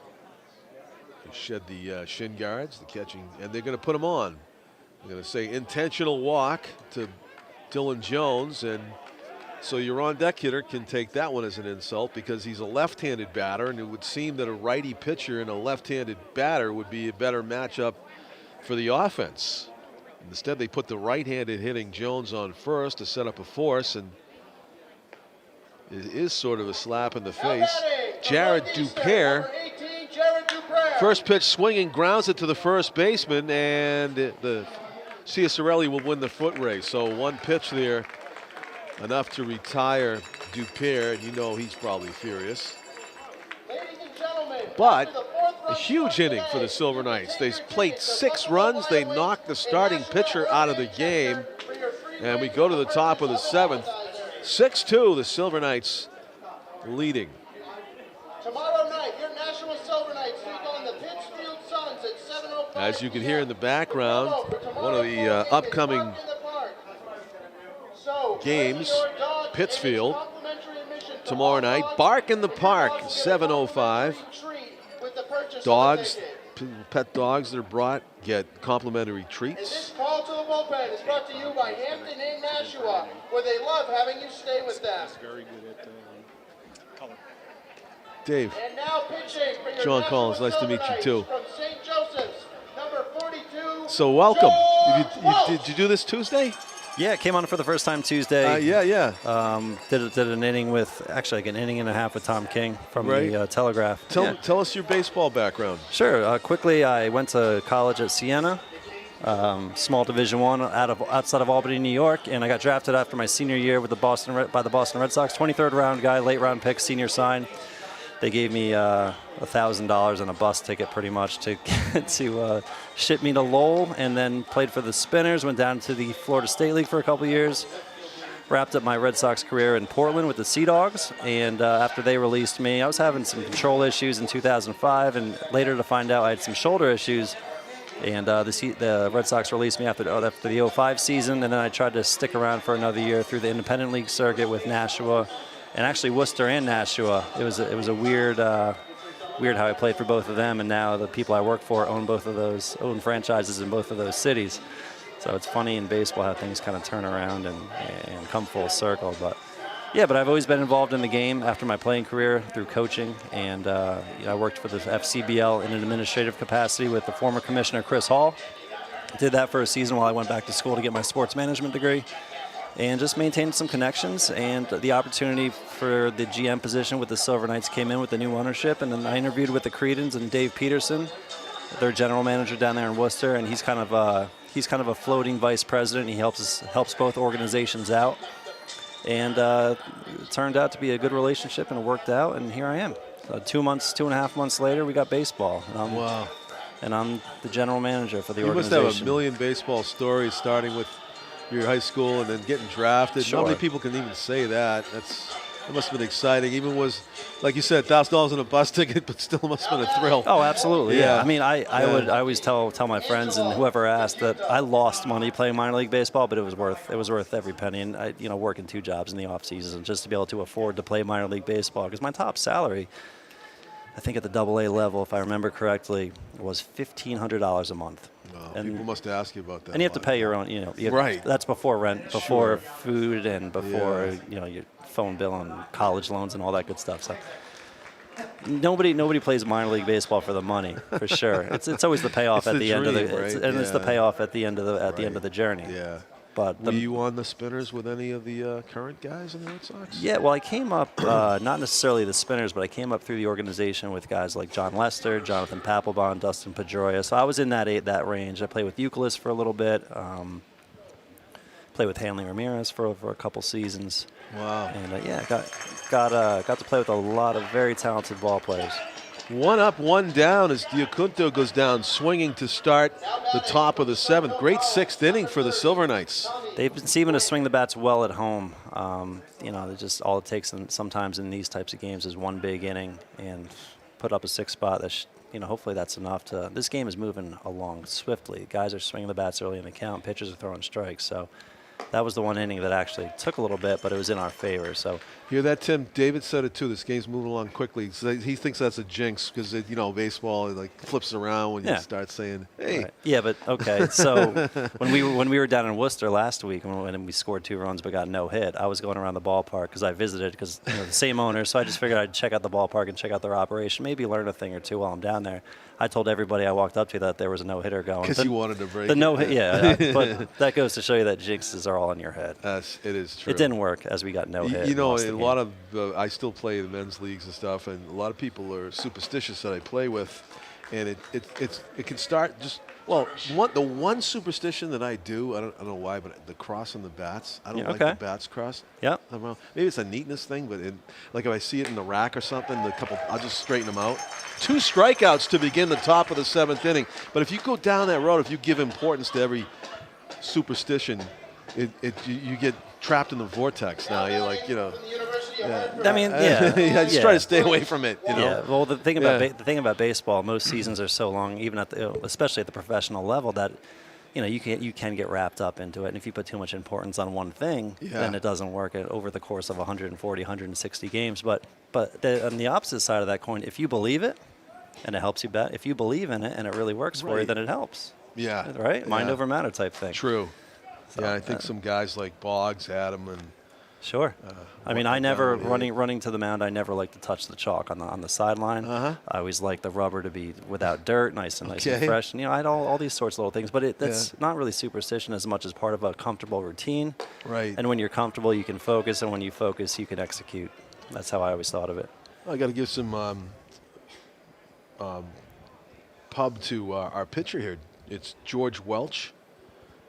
He shed the shin guards, the catching, and they're going to put him on. They're going to say intentional walk to Dylan Jones, and so your on-deck hitter can take that one as an insult because he's a left-handed batter, and it would seem that a righty pitcher and a left-handed batter would be a better matchup for the offense. Instead, they put the right-handed hitting Jones on first to set up a force, and it is sort of a slap in the face. Jared Dupere. First pitch swinging, grounds it to the first baseman, and the Ciacarelli will win the foot race. So one pitch there, enough to retire Dupere, and you know he's probably furious. But a huge inning for the Silver Knights. They played 6 runs. They knocked the starting pitcher out of the game, and we go to the top of the 7th. 6-2, the Silver Knights leading. Tomorrow night, your Nashua Silver Knights take on the Pittsfield Suns at 7:05. As you can hear in the background, one of the upcoming games, Pittsfield, tomorrow night. Bark in the Park, 7:05. Dogs, pet dogs that are brought get complimentary treats. This call to the bullpen is brought to you by Hampton Inn Nashua, where they love having you stay with them. Very good at color. Dave. And now pitching for your John Nashua Collins, nice to meet you Silver too. Knights from St. Joseph's, number 42. So welcome. Joe Did you do this Tuesday? Yeah, came on for the first time Tuesday. Yeah. Did an inning with, actually like an inning and a half with Tom King from Right. the Telegraph. Tell us your baseball background. Sure. Quickly, I went to college at Siena, small Division I outside of Albany, New York, and I got drafted after my senior year with by the Boston Red Sox. 23rd round guy, late round pick, senior sign. They gave me $1,000 and a bus ticket pretty much to ship me to Lowell, and then played for the Spinners, went down to the Florida State League for a couple years, wrapped up my Red Sox career in Portland with the Sea Dogs, and after they released me, I was having some control issues in 2005, and later to find out I had some shoulder issues, and the Red Sox released me after the 05 season, and then I tried to stick around for another year through the independent league circuit with Nashua, and actually Worcester and Nashua. It was a weird how I played for both of them, and now the people I work for own franchises in both of those cities. So it's funny in baseball how things kind of turn around and come full circle. But I've always been involved in the game after my playing career through coaching, and I worked for the FCBL in an administrative capacity with the former commissioner Chris Hall. Did that for a season while I went back to school to get my sports management degree, and just maintained some connections, and the opportunity for the GM position with the Silver Knights came in with the new ownership, and then I interviewed with the Cretans and Dave Peterson, their general manager down there in Worcester, and he's kind of a floating vice president. He helps both organizations out, and it turned out to be a good relationship, and it worked out, and here I am. 2.5 months later, we got baseball. Wow. And I'm the general manager for the You must organization. have a million baseball stories, starting with your high school and then getting drafted. Sure. Not many people can even say that. It must have been exciting. Even was, like you said, $1,000 on a bus ticket, but still must have been a thrill. Oh, absolutely. Yeah. Yeah. I mean, I always tell my friends and whoever asked that I lost money playing minor league baseball, but it was worth every penny. And I, working 2 jobs in the off season just to be able to afford to play minor league baseball, because my top salary, I think at the AA level, if I remember correctly, was $1,500 a month. Wow, and people must ask you about that. And you have to pay your own, right. That's before rent, before Sure. food, and before your phone bill and college loans and all that good stuff. So nobody plays minor league baseball for the money, for sure. It's always the payoff at the end of the, it's the payoff at the end of the end of the journey. Yeah. But were you on the spinners with any of the current guys in the Red Sox? Yeah, well, I came up, not necessarily the spinners, but I came up through the organization with guys like John Lester, Jonathan Papelbon, Dustin Pedroia. So I was in that range. I played with Euclid for a little bit. Played with Hanley Ramirez for a couple seasons. Wow. And got to play with a lot of very talented ball players. 1 up, 1 down as Diacunto goes down swinging to start the top of the 7th. Great 6th inning for the Silver Knights. They've been seeming to swing the bats well at home. Just all it takes sometimes in these types of games is one big inning and put up a 6 spot. Hopefully that's enough to. This game is moving along swiftly. Guys are swinging the bats early in the count. Pitchers are throwing strikes. So that was the one inning that actually took a little bit, but it was in our favor. So hear that, Tim? David said it too. This game's moving along quickly. So he thinks that's a jinx because baseball it flips around when you start saying, "Hey." Right. Yeah, but okay. So when we were down in Worcester last week when we scored 2 runs but got no hit, I was going around the ballpark because I visited because the same owner. So I just figured I'd check out the ballpark and check out their operation, maybe learn a thing or two while I'm down there. I told everybody I walked up to that there was a no-hitter going. Because you wanted to break the no-hit, yeah. But that goes to show you that jinxes are all in your head. It is true. It didn't work as we got no-hit. A lot of I still play the men's leagues and stuff, and a lot of people are superstitious that I play with, and it can start just the one superstition that I do, I don't know why, but the crossing the bats. I don't like the bats crossed. Yeah. Maybe it's a neatness thing, but like if I see it in the rack or something, I'll just straighten them out. 2 strikeouts to begin the top of the 7th inning. But if you go down that road, if you give importance to every superstition, you get trapped in the vortex. Now you're like, I mean, yeah. I just try to stay away from it. Yeah. Well, the thing about baseball, most seasons are so long, even especially at the professional level, that you can get wrapped up into it. And if you put too much importance on one thing, then it doesn't work over the course of 140, 160 games. But on the opposite side of that coin, if you believe it and it helps you bet, if you believe in it and it really works for you, then it helps. Yeah. Right? Mind over matter type thing. True. So, I think some guys like Boggs, Adam, and sure. I mean, I never running to the mound. I never like to touch the chalk on the sideline. I always like the rubber to be without dirt, nice and fresh. And I had all these sorts of little things, but that's not really superstition as much as part of a comfortable routine. Right. And when you're comfortable, you can focus, and when you focus, you can execute. That's how I always thought of it. I got to give some pub to our pitcher here. It's George Welch,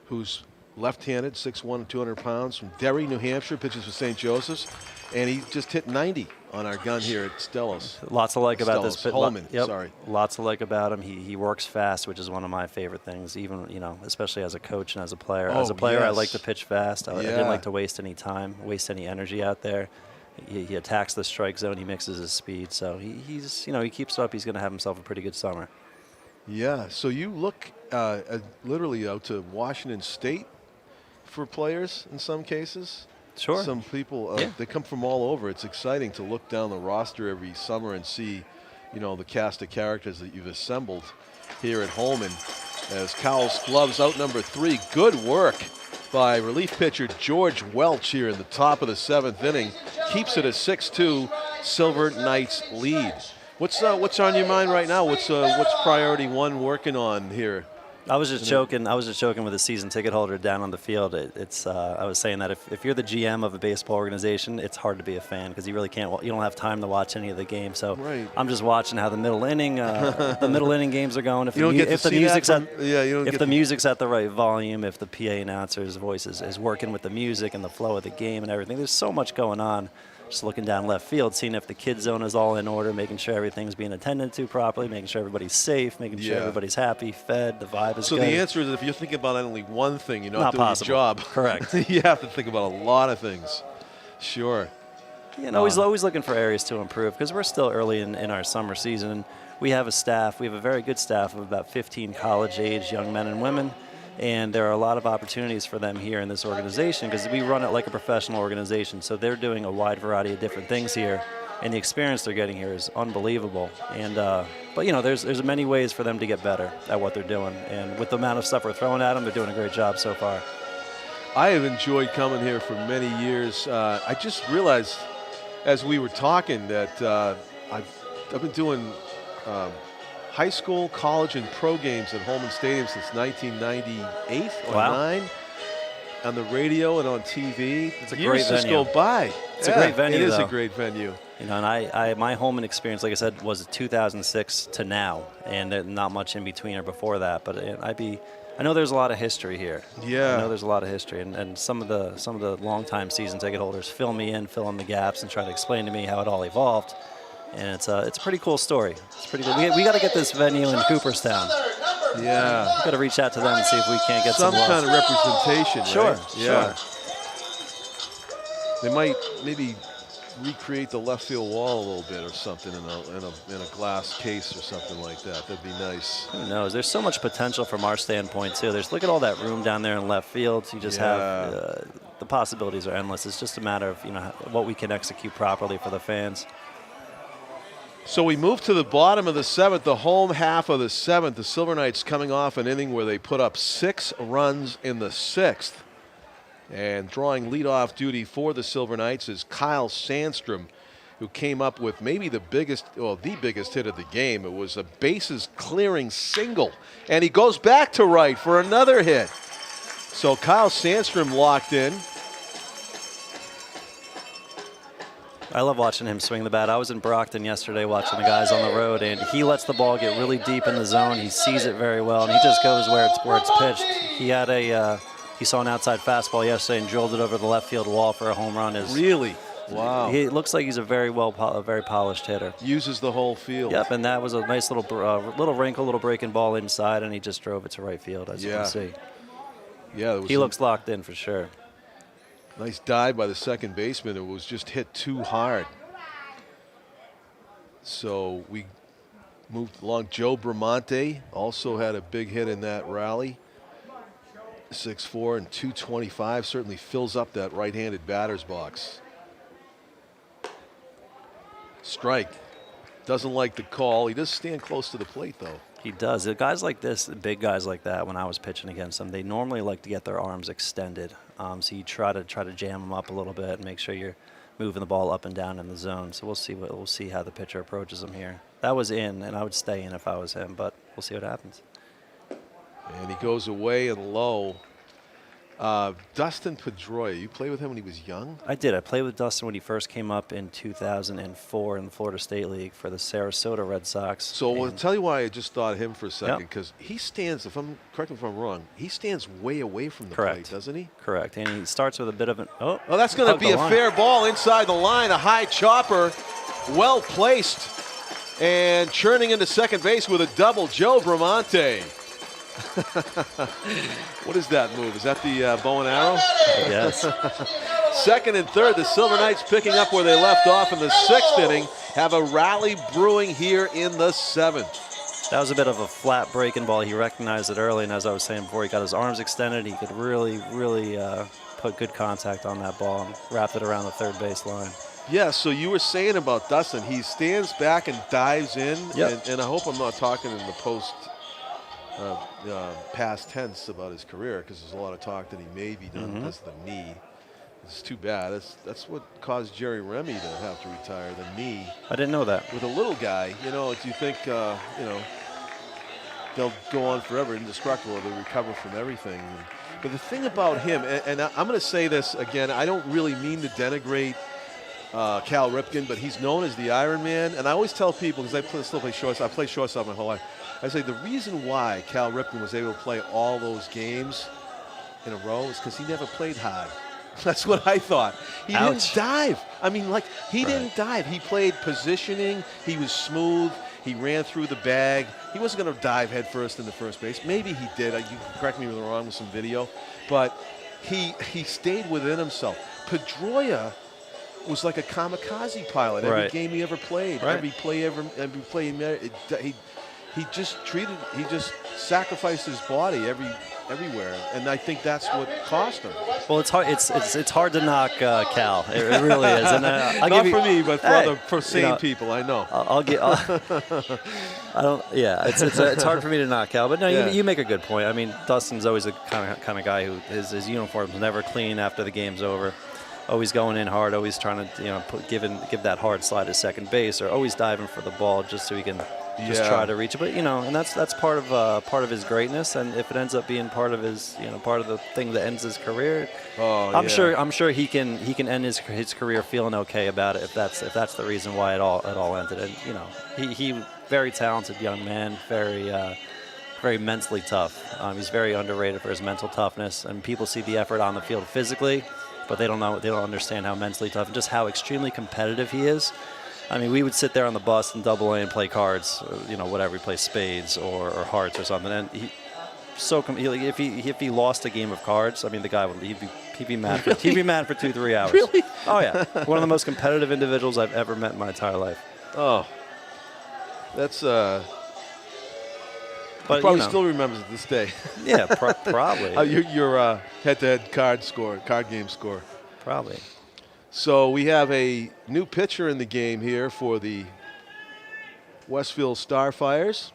who's left-handed, 6'1", 200 pounds, from Derry, New Hampshire, pitches for St. Joseph's, and he just hit 90 on our gun here at Stellos. Lots to like about this pitch. Holman, yep. sorry. Lots to like about him. He works fast, which is one of my favorite things, even, especially as a coach and as a player. As a player, I like to pitch fast. I didn't like to waste any time, waste any energy out there. He attacks the strike zone. He mixes his speed. So he's he keeps it up. He's going to have himself a pretty good summer. Yeah, so you look literally out to Washington State for players in some cases. Sure. Some people, they come from all over. It's exciting to look down the roster every summer and see, the cast of characters that you've assembled here at Holman. As Cowles gloves out number 3. Good work by relief pitcher George Welch here in the top of the 7th inning. Keeps it a 6-2 Silver Knights lead. What's on your mind right now? What's priority 1 working on here? I was just joking. I was just joking with a season ticket holder down on the field. I was saying that if you're the GM of a baseball organization, it's hard to be a fan because you really can't. You don't have time to watch any of the games. So I'm just watching how the middle inning games are going. If the music's at the right volume, if the PA announcer's voice is working with the music and the flow of the game and everything. There's so much going on. Just looking down left field, seeing if the kid zone is all in order, making sure everything's being attended to properly, making sure everybody's safe, making sure everybody's happy, fed, the vibe is good. So the answer is if you're thinking about only one thing, you're not doing possible. your job. Correct. You have to think about a lot of things. Sure. You know, he's always looking for areas to improve because we're still early in our summer season. We have a very good staff of about 15 college-age young men and women, and there are a lot of opportunities for them here in this organization because we run it like a professional organization. So they're doing a wide variety of different things here, and the experience they're getting here is unbelievable. And but you know, there's many ways for them to get better at what they're doing, and with the amount of stuff we're throwing at them, they're doing a great job so far. I have enjoyed coming here for many years. I just realized as we were talking that I've been doing high school, college, and pro games at Holman Stadium since 1998 or 9 on the radio and on TV. It's a Years great just venue. go by. It's a great venue, It is though. a great venue. You know, and my Holman experience, like I said, was 2006 to now, and not much in between or before that. But I know there's a lot of history here. Yeah. I know there's a lot of history, and some of the longtime season ticket holders fill in the gaps, and try to explain to me how it all evolved. And it's a pretty cool story. It's pretty good. We got to get this venue in Cooperstown. Yeah. We've got to reach out to them and see if we can't get some love. kind of representation. Sure, right? Yeah. They might maybe recreate the left field wall a little bit or something in a glass case or something like that. That'd be nice. Who knows? There's so much potential from our standpoint too. Look at all that room down there in left field. You just have the possibilities are endless. It's just a matter of what we can execute properly for the fans. So we move to the bottom of the 7th, the home half of the 7th. The Silver Knights coming off an inning where they put up 6 runs in the 6th. And drawing leadoff duty for the Silver Knights is Kyle Sandstrom, who came up with maybe the biggest hit of the game. It was a bases clearing single. And he goes back to right for another hit. So Kyle Sandstrom locked in. I love watching him swing the bat. I was in Brockton yesterday watching the guys on the road, and he lets the ball get really deep in the zone. He sees it very well, and he just goes where it's pitched. He saw an outside fastball yesterday and drilled it over the left field wall for a home run. Really? Wow. He looks like he's a very polished hitter. Uses the whole field. Yep, and that was a nice little wrinkle, little breaking ball inside, and he just drove it to right field, as you can see. Yeah, he looks locked in for sure. Nice dive by the second baseman. It was just hit too hard. So we moved along. Joe Bramante also had a big hit in that rally. 6'4" and 225 certainly fills up that right-handed batter's box. Strike. Doesn't like the call. He does stand close to the plate, though. He does. The guys like this, big guys like that, when I was pitching against them, they normally like to get their arms extended. So you try to jam them up a little bit and make sure you're moving the ball up and down in the zone. So we'll see how the pitcher approaches him here. That was in, and I would stay in if I was him, but we'll see what happens. And he goes away and low. Dustin Pedroia, you played with him when he was young? I did. I played with Dustin when he first came up in 2004 in the Florida State League for the Sarasota Red Sox. So I'll tell you why I just thought of him for a second, because he stands, correct me if I'm wrong, he stands way away from the plate, doesn't he? Correct. And he starts with a bit of an, oh that's going to be a fair ball inside the line, a high chopper, well placed, and churning into second base with a double, Joe Bramante. What is that move? Is that the bow and arrow? Yes. Second and third, the Silver Knights picking up where they left off in the 6th inning, have a rally brewing here in the 7th. That was a bit of a flat breaking ball. He recognized it early, and as I was saying before, he got his arms extended. He could really put good contact on that ball and wrapped it around the third base line. Yeah, so you were saying about Dustin, he stands back and dives in, Yep. and I hope I'm not talking in the past tense about his career, because there's a lot of talk that he may be done because of the knee. It's too bad. That's what caused Jerry Remy to have to retire, the knee. I didn't know that. With a little guy, do you think, they'll go on forever, indestructible, they'll recover from everything. But the thing about him, and I'm going to say this again, I don't really mean to denigrate Cal Ripken, but he's known as the Iron Man. And I always tell people, because I still play shortstop, I played shortstop my whole life, I say the reason why Cal Ripken was able to play all those games in a row is because he never played hard. That's what I thought. He didn't dive. I mean, he didn't dive. He played positioning. He was smooth. He ran through the bag. He wasn't going to dive head first in the first base. Maybe he did. You can correct me if I'm wrong with some video. But he stayed within himself. Pedroia was like a kamikaze pilot. Every Right. game he ever played, Right. every play he made, he just sacrificed his body everywhere, and I think that's what cost him. Well, it's hard. It's hard to knock Cal. It really is. And I'll Not give you, for me, but for hey, for sane people, I know. I'll get. I don't. Yeah, it's hard for me to knock Cal, but no, Yeah. you make a good point. I mean, Dustin's always a kind of guy who his uniform's never clean after the game's over. Always going in hard, always trying to give that hard slide to second base, or always diving for the ball just so he can just try to reach it. But and that's part of his greatness. And if it ends up being part of his part of the thing that ends his career, I'm sure he can end his career feeling okay about it if that's the reason why it all ended. And he very talented young man, very mentally tough. He's very underrated for his mental toughness, and people see the effort on the field physically, but they don't understand how mentally tough and just how extremely competitive he is. I mean, we would sit there on the bus in Double A and play cards, whatever. We play spades or hearts or something. And if he lost a game of cards, I mean, the guy he'd be mad for 2-3 hours. Really? Oh yeah, one of the most competitive individuals I've ever met in my entire life. Oh, that's But probably still remembers it this day. Yeah, probably. Your head-to-head card game score. Probably. So we have a new pitcher in the game here for the Westfield Starfires.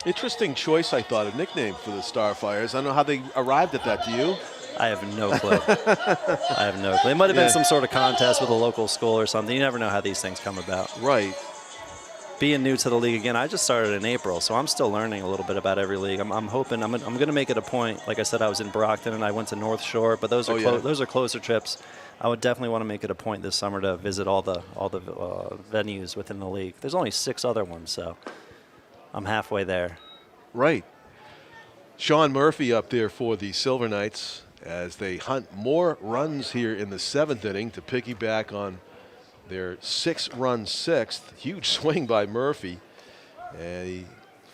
Interesting choice, I thought, a nickname for the Starfires. I don't know how they arrived at that. Do you? I have no clue. It might have been some sort of contest with a local school or something. You never know how these things come about. Right. Being new to the league again, I just started in April, so I'm still learning a little bit about every league. I'm hoping I'm going to make it a point. Like I said, I was in Brockton and I went to North Shore, but those are closer trips. I would definitely want to make it a point this summer to visit all the venues within the league. There's only 6 other ones, so I'm halfway there. Right. Sean Murphy up there for the Silver Knights as they hunt more runs here in the 7th inning to piggyback on their 6-run 6th. Huge swing by Murphy, and he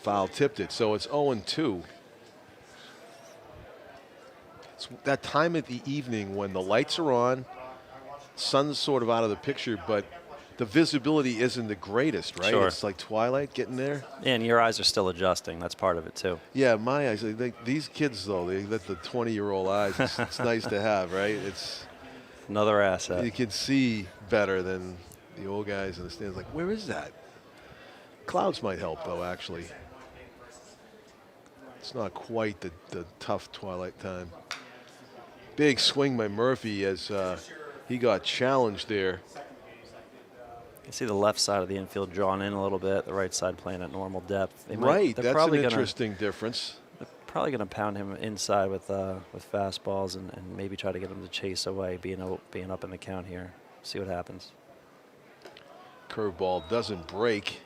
foul-tipped it. So it's 0-2. It's that time of the evening when the lights are on, sun's sort of out of the picture, but the visibility isn't the greatest, right? Sure. It's like twilight getting there. Yeah, and your eyes are still adjusting. That's part of it, too. Yeah, my eyes. These kids, though, they got the 20-year-old eyes. It's nice to have, right? It's another asset. You can see better than the old guys in the stands. Like, where is that? Clouds might help, though, actually. It's not quite the tough twilight time. Big swing by Murphy as he got challenged there. You see the left side of the infield drawn in a little bit, the right side playing at normal depth. Right, that's an interesting difference. They're probably going to pound him inside with fastballs and maybe try to get him to chase away, being up in the count here. See what happens. Curveball doesn't break.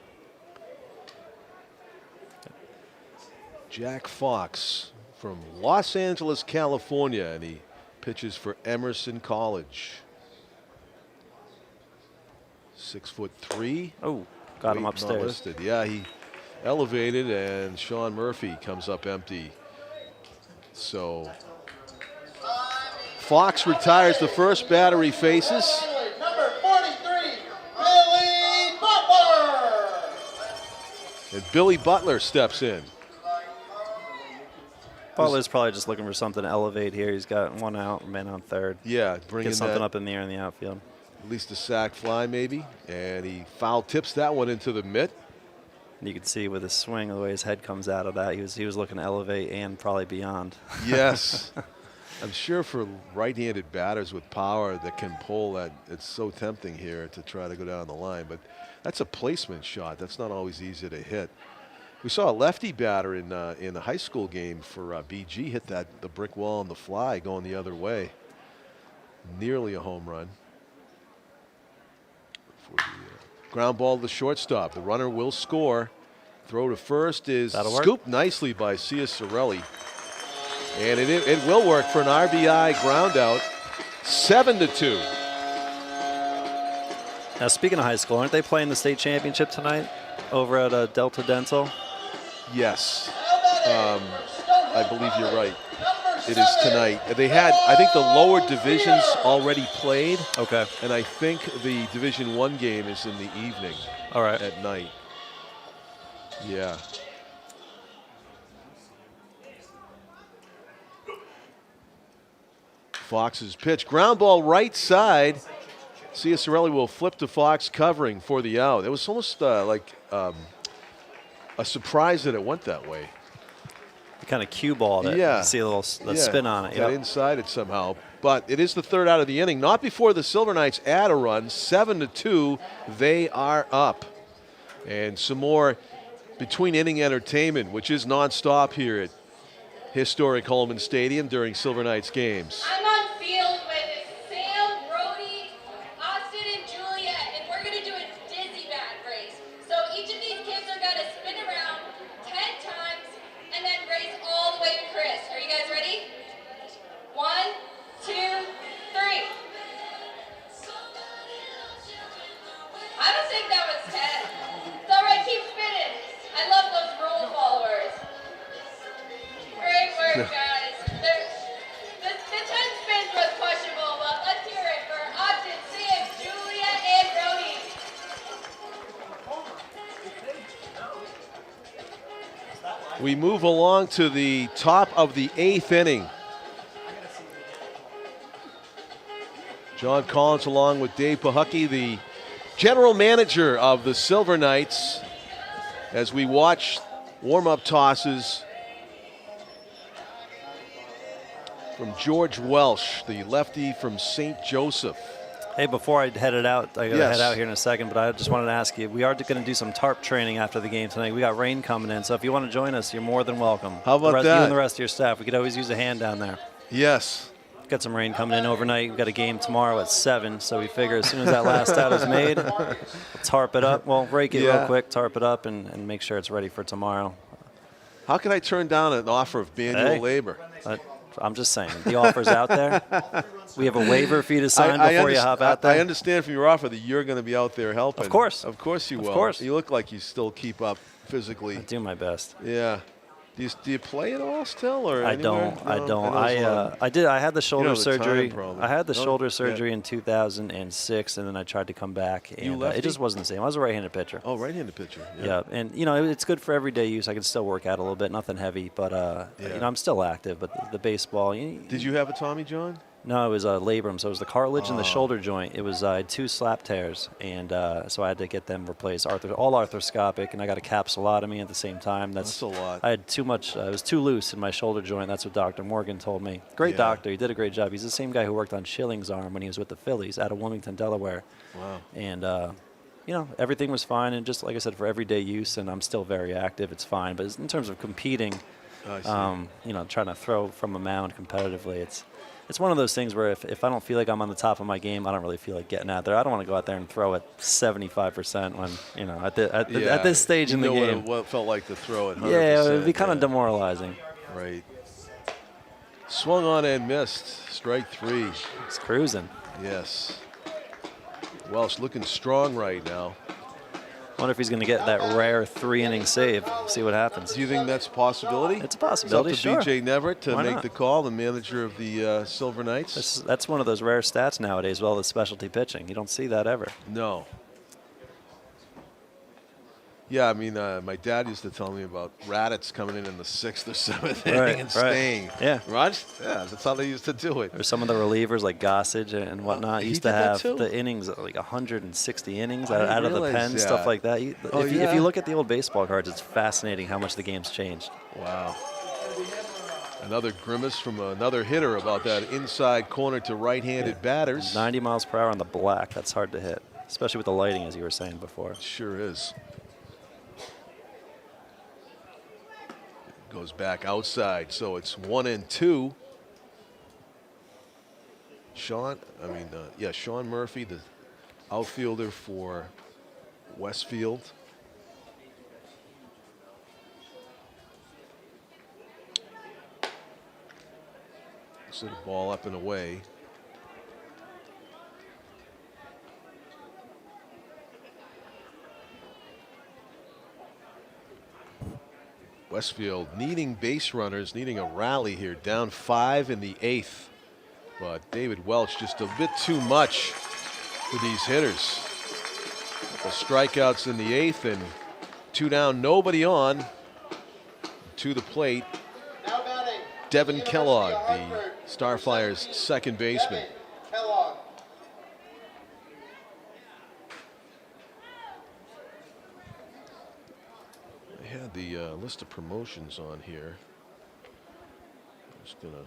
Jack Fox from Los Angeles, California, and he pitches for Emerson College. 6'3". Oh, got him upstairs. Not listed. Yeah, he elevated, and Sean Murphy comes up empty. So Fox retires the first batter he faces. Number 43, Billy Butler. And Billy Butler steps in. Butler's probably just looking for something to elevate here. He's got 1 out, man on third. Yeah, bringing get something that, up in the air in the outfield. At least a sac fly, maybe. And he foul tips that one into the mitt. You can see with his swing, the way his head comes out of that, he was looking to elevate and probably beyond. Yes. I'm sure for right-handed batters with power that can pull that, it's so tempting here to try to go down the line. But that's a placement shot. That's not always easy to hit. We saw a lefty batter in the high school game for BG hit the brick wall on the fly going the other way. Nearly a home run. For the ground ball to the shortstop. The runner will score. Throw to first is scooped nicely by Ciaciarelli. And it will work for an RBI ground out. 7-2. Now, speaking of high school, aren't they playing the state championship tonight over at Delta Dental? Yes. I believe you're right. Number it is tonight. They had, I think, the lower divisions already played. Okay. And I think the Division I game is in the evening. All right. At night. Yeah. Fox's pitch. Ground ball right side. Ciacarelli will flip to Fox covering for the out. It was almost like a surprise that it went that way. Kind of cue balled it. Yeah. You see a little spin on it. Got inside it somehow. But it is the third out of the inning. Not before the Silver Knights add a run. 7-2. They are up. And some more between inning entertainment, which is nonstop here at historic Holman Stadium during Silver Knights games. I'm on field with Sam, Brody, Austin, and Julia, and we're going to do a dizzy bat race. So each of these kids are going to spin around 10 times and then race all the way to Chris. Are you guys ready? 1, 2, 3. I don't think that was 10. It's all right, keep spinning. I love those rule followers. Great work, guys. The 10 spins was questionable, but let's hear it for Austin, Sam, Julia, and Brody. We move along to the top of the 8th inning. John Collins along with Dave Pahucki, the general manager of the Silver Knights, as we watch warm-up tosses from George Welsh, the lefty from St. Joseph. Hey, before I headed out, I got to Yes. head out here in a second, but I just wanted to ask you, we are going to do some tarp training after the game tonight. We got rain coming in, so if you want to join us, you're more than welcome. How about You that? and the rest of your staff. We could always use a hand down there. Yes. Got some rain coming in overnight. We've got a game tomorrow at 7, so we figure as soon as that last out is made, we'll tarp it up. Well, rake it Yeah. real quick, tarp it up, and make sure it's ready for tomorrow. How can I turn down an offer of manual labor? I'm just saying, the offer's out there. We have a waiver for you to sign before you hop out there. I understand from your offer that you're going to be out there helping. Of course. Of course you will. Of course. You look like you still keep up physically. I do my best. Yeah. Do you play at all still, or I anywhere? don't. I No? don't. know there's a lot of- I did. I had the shoulder have the time surgery. problem. I had the No? shoulder Yeah. surgery in 2006, and then I tried to come back, You and lefty? it just wasn't the same. I was a right-handed pitcher. Oh, right-handed pitcher. Yeah, and it's good for everyday use. I can still work out a little bit, nothing heavy, but I'm still active. But the baseball. Did you have a Tommy John? No, it was labrum. So it was the cartilage in the shoulder joint. It was I had 2 slap tears, and so I had to get them replaced. All arthroscopic, and I got a capsulotomy at the same time. That's a lot. I had too much. It was too loose in my shoulder joint. That's what Dr. Morgan told me. Great doctor. He did a great job. He's the same guy who worked on Schilling's arm when he was with the Phillies out of Wilmington, Delaware. Wow. And everything was fine, and just like I said, for everyday use, and I'm still very active. It's fine. But in terms of competing, trying to throw from a mound competitively, it's one of those things where if I don't feel like I'm on the top of my game, I don't really feel like getting out there. I don't want to go out there and throw at 75% when, at this stage in the game. What it felt like to throw it 100%. Yeah, it would be kind of demoralizing. Right. Swung on and missed. Strike 3. It's cruising. Yes. Welsh looking strong right now. Wonder if he's going to get that rare 3-inning save. See what happens. Do you think that's a possibility? It's a possibility, It's up to B.J. Neverett to Why make not? the call, the manager of the Silver Knights. That's one of those rare stats nowadays, well, the specialty pitching. You don't see that ever. No. Yeah, I mean, my dad used to tell me about Raditz coming in the 6th or 7th inning and staying. Yeah. Right? Yeah, that's how they used to do it. Or some of the relievers like Gossage and whatnot He used did to that have too? the innings, like 160 innings I didn't out of the realize pen, that. stuff like that. If yeah? you look at the old baseball cards, it's fascinating how much the game's changed. Wow. Another grimace from another hitter about that inside corner to right-handed batters. 90 miles per hour on the black. That's hard to hit, especially with the lighting, as you were saying before. Sure is. Goes back outside, so it's 1-2. Sean Murphy, the outfielder for Westfield. So the ball up and away. Westfield needing base runners, needing a rally here, down 5 in the 8th. But David Welch just a bit too much for these hitters. The strikeouts in the 8th and 2 down, nobody on. To the plate, Now batting, Devin Kellogg, the Hartford, Starfires' second baseman. Devin Kellogg. I had the list of promotions on here. I'm just going to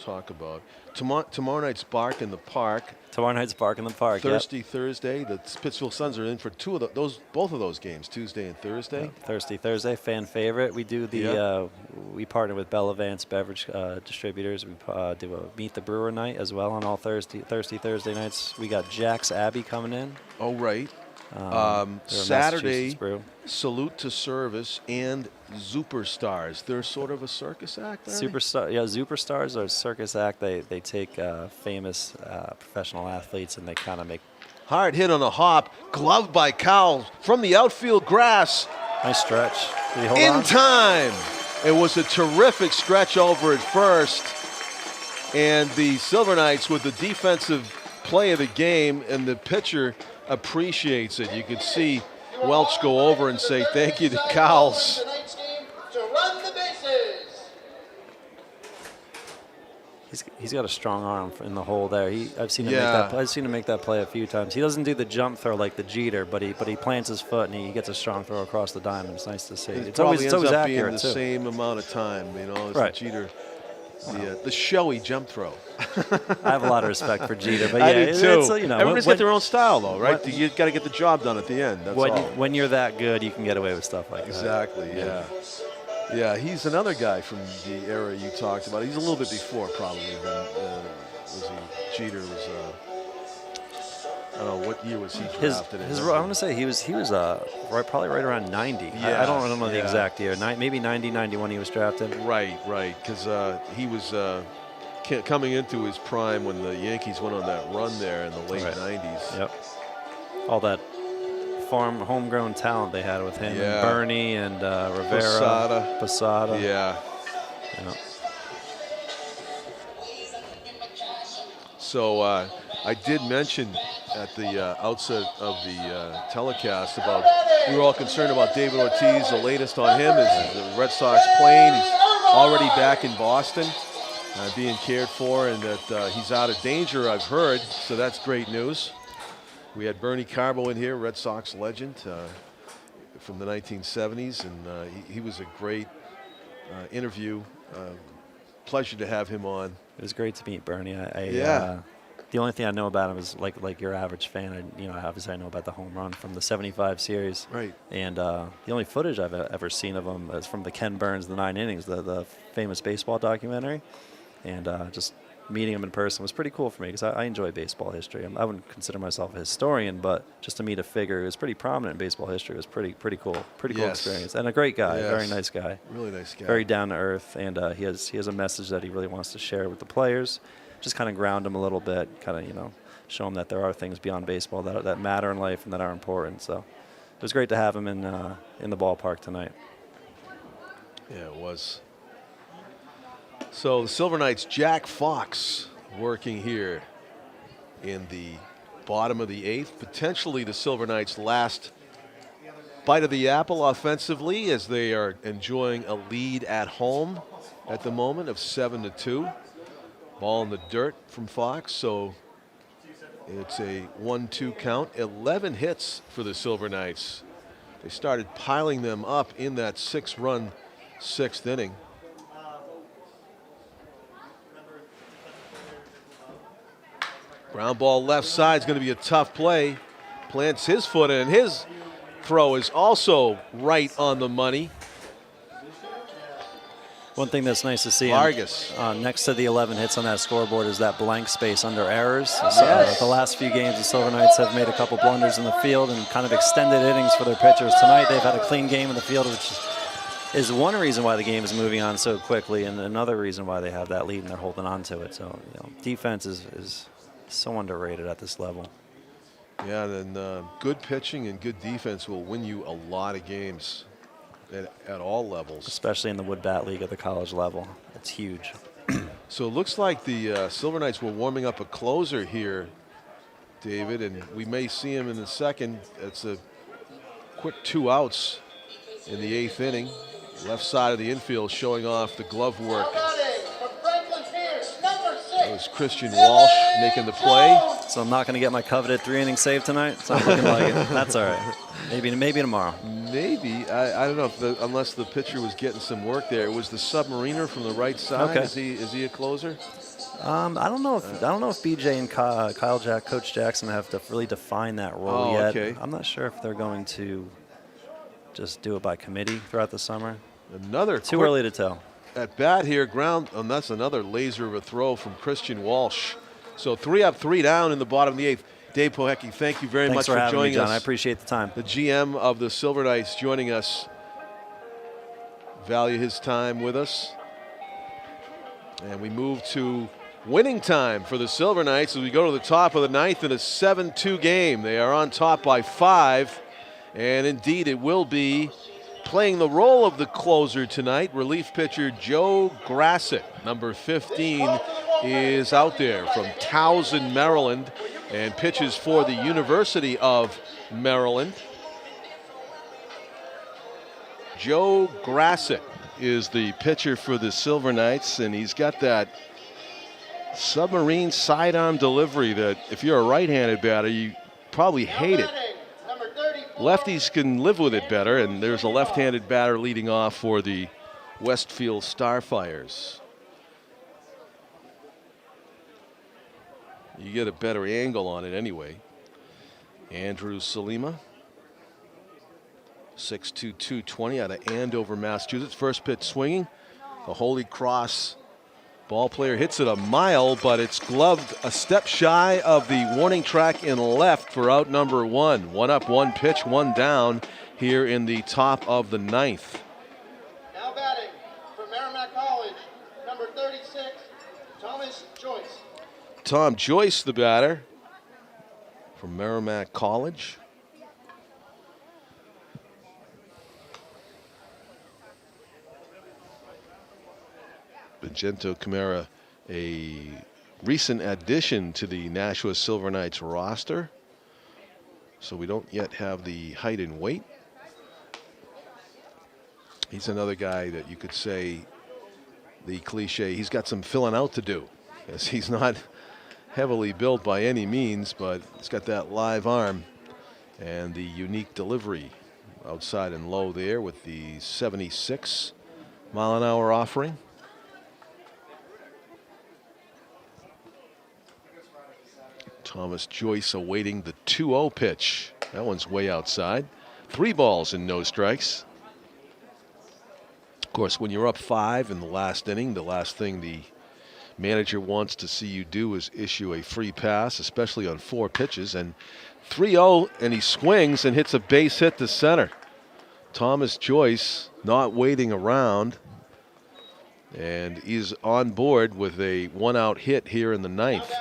talk about tomorrow night's Bark in the Park. Tomorrow night's Bark in the Park. Thursday. The Pittsfield Suns are in for both of those games, Tuesday and Thursday. Thursday, fan favorite. We do the we partner with Bella Vance Beverage Distributors. We do a Meet the Brewer night as well on all Thursday nights. We got Jack's Abbey coming in. Oh, right. Saturday, Salute to Service and Superstars. They're sort of a circus act, aren't they? Superstars are a circus act. They take famous professional athletes and they kind of make. Hard hit on a hop, gloved by Cowles from the outfield grass. Nice stretch. Did he hold In on? time. It was a terrific stretch over at first. And the Silver Knights with the defensive play of the game, and the pitcher appreciates it. You could see Welch go over and say thank you to Cowles. Tonight's game to run the bases. He's got a strong arm in the hole there. I've seen him make that play a few times. He doesn't do the jump throw like the Jeter, but he plants his foot and he gets a strong throw across the diamond. It's nice to see. It's always ends up accurate being the too. same amount of time, as Right. the Jeter, the showy jump throw. I have a lot of respect for Jeter, but I do too. It's, Everybody's got their own style, though, right? You got to get the job done at the end. That's all. When you're that good, you can get away with stuff like Exactly. that. Yeah, he's another guy from the era you talked about. He's a little bit before, probably, than Jeter was. I don't know what year was he drafted. I want to say he was probably right around 90. Yeah, I don't know the exact year. Maybe 90, 91 he was drafted. Right, because he was coming into his prime when the Yankees went on that run there in the late 90s. Yep. All that homegrown talent they had with him and Bernie and Rivera. Posada. Yeah. So I did mention at the outset of the telecast about we were all concerned about David Ortiz. The latest on him is the Red Sox plane. He's already back in Boston, being cared for, and that he's out of danger, I've heard. So that's great news. We had Bernie Carbo in here, Red Sox legend from the 1970s, and he was a great interview. Pleasure to have him on. It was great to meet Bernie. The only thing I know about him is like your average fan. Obviously I know about the home run from the '75 series. Right. And the only footage I've ever seen of him is from the Ken Burns' The 9 Innings, the famous baseball documentary. And just meeting him in person was pretty cool for me because I enjoy baseball history. I wouldn't consider myself a historian, but just to meet a figure who was pretty prominent in baseball history was pretty cool. Pretty cool experience. And a great guy, very nice guy. Really nice guy. Very down to earth, and he has a message that he really wants to share with the players. Just kind of ground them a little bit, kind of show them that there are things beyond baseball that matter in life and that are important. So it was great to have him in the ballpark tonight. Yeah, it was. So the Silver Knights, Jack Fox working here in the bottom of the 8th. Potentially the Silver Knights' last bite of the apple offensively, as they are enjoying a lead at home at the moment of 7-2. Ball in the dirt from Fox, so it's a 1-2 count. 11 hits for the Silver Knights. They started piling them up in that 6-run 6th inning. Ground ball left side is going to be a tough play. Plants his foot in. His throw is also right on the money. One thing that's nice to see Vargas. Next to the 11 hits on that scoreboard is that blank space under errors. So, the last few games, the Silver Knights have made a couple blunders in the field and kind of extended innings for their pitchers. Tonight, they've had a clean game in the field, which is one reason why the game is moving on so quickly, and another reason why they have that lead and they're holding on to it. So, defense is so underrated at this level. Yeah, then good pitching and good defense will win you a lot of games. at all levels. Especially in the wood bat league at the college level. It's huge. So it looks like the Silver Knights were warming up a closer here, David, and we may see him in the second. It's a quick 2 outs in the 8th inning. Left side of the infield showing off the glove work. That was Christian Walsh making the play. So I'm not going to get my coveted 3-inning save tonight. It's not looking like it. That's all right. Maybe tomorrow. Maybe. I don't know if unless the pitcher was getting some work there. It was the Submariner from the right side. Okay. Is he a closer? I don't know if BJ and Coach Jackson have to really define that role yet. Okay. I'm not sure if they're going to just do it by committee throughout the summer. Another too early to tell. At bat here, ground, and that's another laser of a throw from Christian Walsh. So 3 up, 3 down in the bottom of the 8th. Dave Pohecki, thank you very much for joining me, John. us. I appreciate the time. The GM of the Silver Knights joining us. Value his time with us. And we move to winning time for the Silver Knights as we go to the top of the 9th in a 7-2 game. They are on top by 5. And indeed, it will be playing the role of the closer tonight. Relief pitcher Joe Grassett, number 15, is out there from Towson, Maryland, and pitches for the University of Maryland. Joe Grassett is the pitcher for the Silver Knights, and he's got that submarine sidearm delivery that if you're a right-handed batter, you probably hate it. Lefties can live with it better, and there's a left-handed batter leading off for the Westfield Starfires. You get a better angle on it anyway. Andrew Salima, 6'2", 220 out of Andover, Massachusetts. First pitch swinging. The Holy Cross ball player hits it a mile, but it's gloved a step shy of the warning track in left for out number 1. 1 up, 1 pitch, 1 down here in the top of the 9th. Now batting for Merrimack College, number 36, Thomas Joyce. Tom Joyce, the batter from Merrimack College. Vincento Camara, a recent addition to the Nashua Silver Knights roster. So we don't yet have the height and weight. He's another guy that you could say, the cliche, he's got some filling out to do, as he's not heavily built by any means, but he's got that live arm and the unique delivery outside and low there with the 76-mile-an-hour offering. Thomas Joyce awaiting the 2-0 pitch. That one's way outside. 3 balls and no strikes. Of course, when you're up 5 in the last inning, the last thing the manager wants to see you do is issue a free pass, especially on 4 pitches. And 3-0, and he swings and hits a base hit to center. Thomas Joyce not waiting around, and he's on board with a 1-out hit here in the 9th.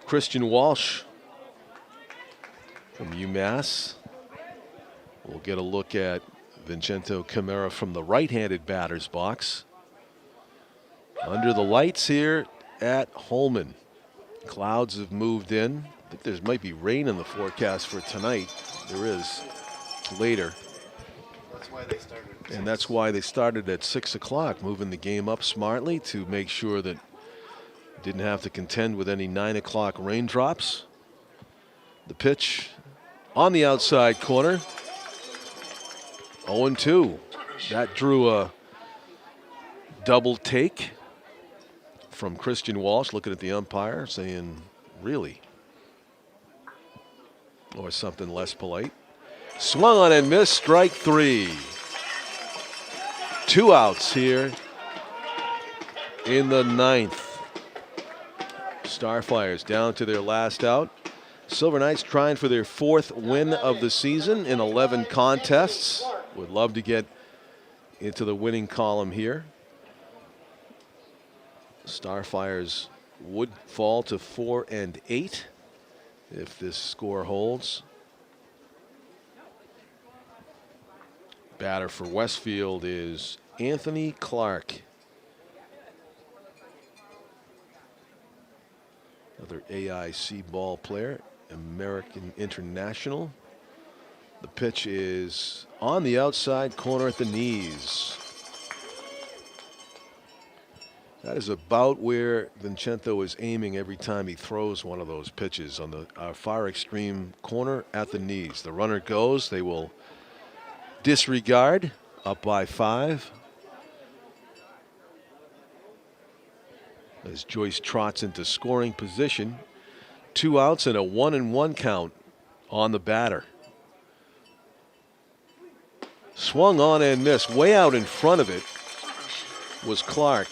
Christian Walsh from UMass. We'll get a look at Vincento Camara from the right-handed batter's box. Under the lights here at Holman. Clouds have moved in. I think there might be rain in the forecast for tonight. There is later. That's why they started. And that's why they started at 6 o'clock, moving the game up smartly to make sure that didn't have to contend with any 9 o'clock raindrops. The pitch on the outside corner. 0-2. That drew a double take from Christian Walsh, looking at the umpire, saying, really? Or something less polite. Swung on and missed, strike 3. 2 outs here in the 9th. Starfires down to their last out. Silver Knights trying for their 4th win of the season in 11 contests. Would love to get into the winning column here. Starfires would fall to 4-8 if this score holds. Batter for Westfield is Anthony Clark. Another AIC ball player, American international. The pitch is on the outside corner at the knees. That is about where Vincenzo is aiming every time he throws one of those pitches, on the far extreme corner at the knees. The runner goes. They will disregard, up by 5. As Joyce trots into scoring position. 2 outs and a 1-1 count on the batter. Swung on and missed. Way out in front of it was Clark.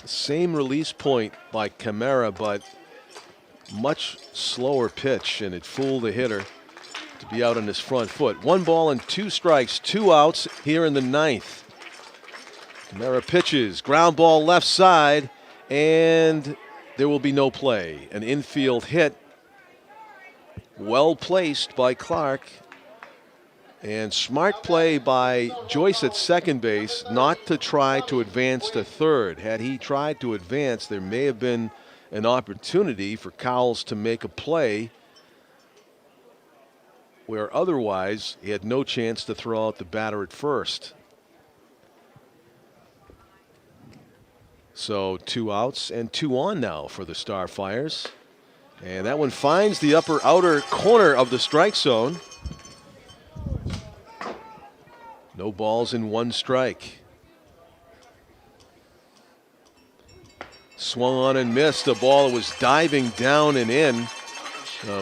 Same release point by Camara, but much slower pitch, and it fooled the hitter to be out on his front foot. 1 ball and 2 strikes, 2 outs here in the 9th. Camara pitches, ground ball left side, and there will be no play. An infield hit, well placed by Clark, and smart play by Joyce at second base not to try to advance to third. Had he tried to advance, there may have been an opportunity for Cowles to make a play where otherwise he had no chance to throw out the batter at first. So 2 outs and 2 on now for the Starfires. And that one finds the upper outer corner of the strike zone. No balls and 1 strike. Swung on and missed. A ball that was diving down and in.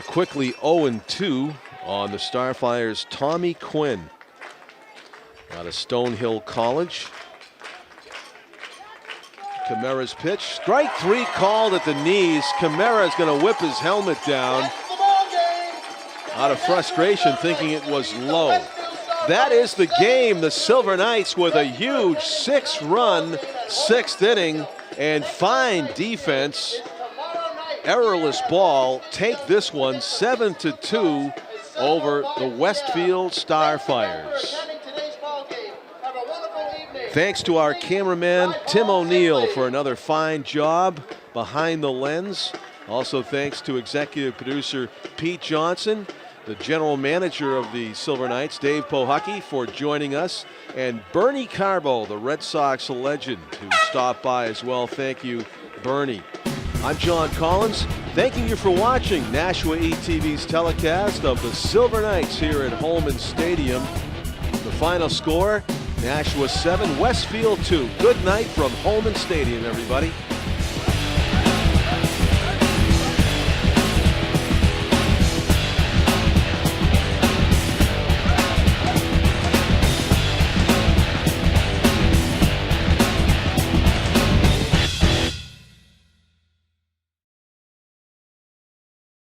Quickly 0-2 on the Starfires' Tommy Quinn out of Stonehill College. Camara's pitch. Strike 3 called at the knees. Camara is going to whip his helmet down out of frustration, thinking it was low. That is the game. The Silver Knights with a huge 6-run 6th inning and fine defense. Errorless ball. Take this one 7-2 over the Westfield Starfires. Thanks to our cameraman Tim O'Neill for another fine job behind the lens. Also thanks to executive producer Pete Johnson, the general manager of the Silver Knights, Dave Pohucky, for joining us, and Bernie Carbo, the Red Sox legend, who stopped by as well. Thank you, Bernie. I'm John Collins, thanking you for watching Nashua ETV's telecast of the Silver Knights here at Holman Stadium. The final score, Nashua 7, Westfield 2. Good night from Holman Stadium, everybody.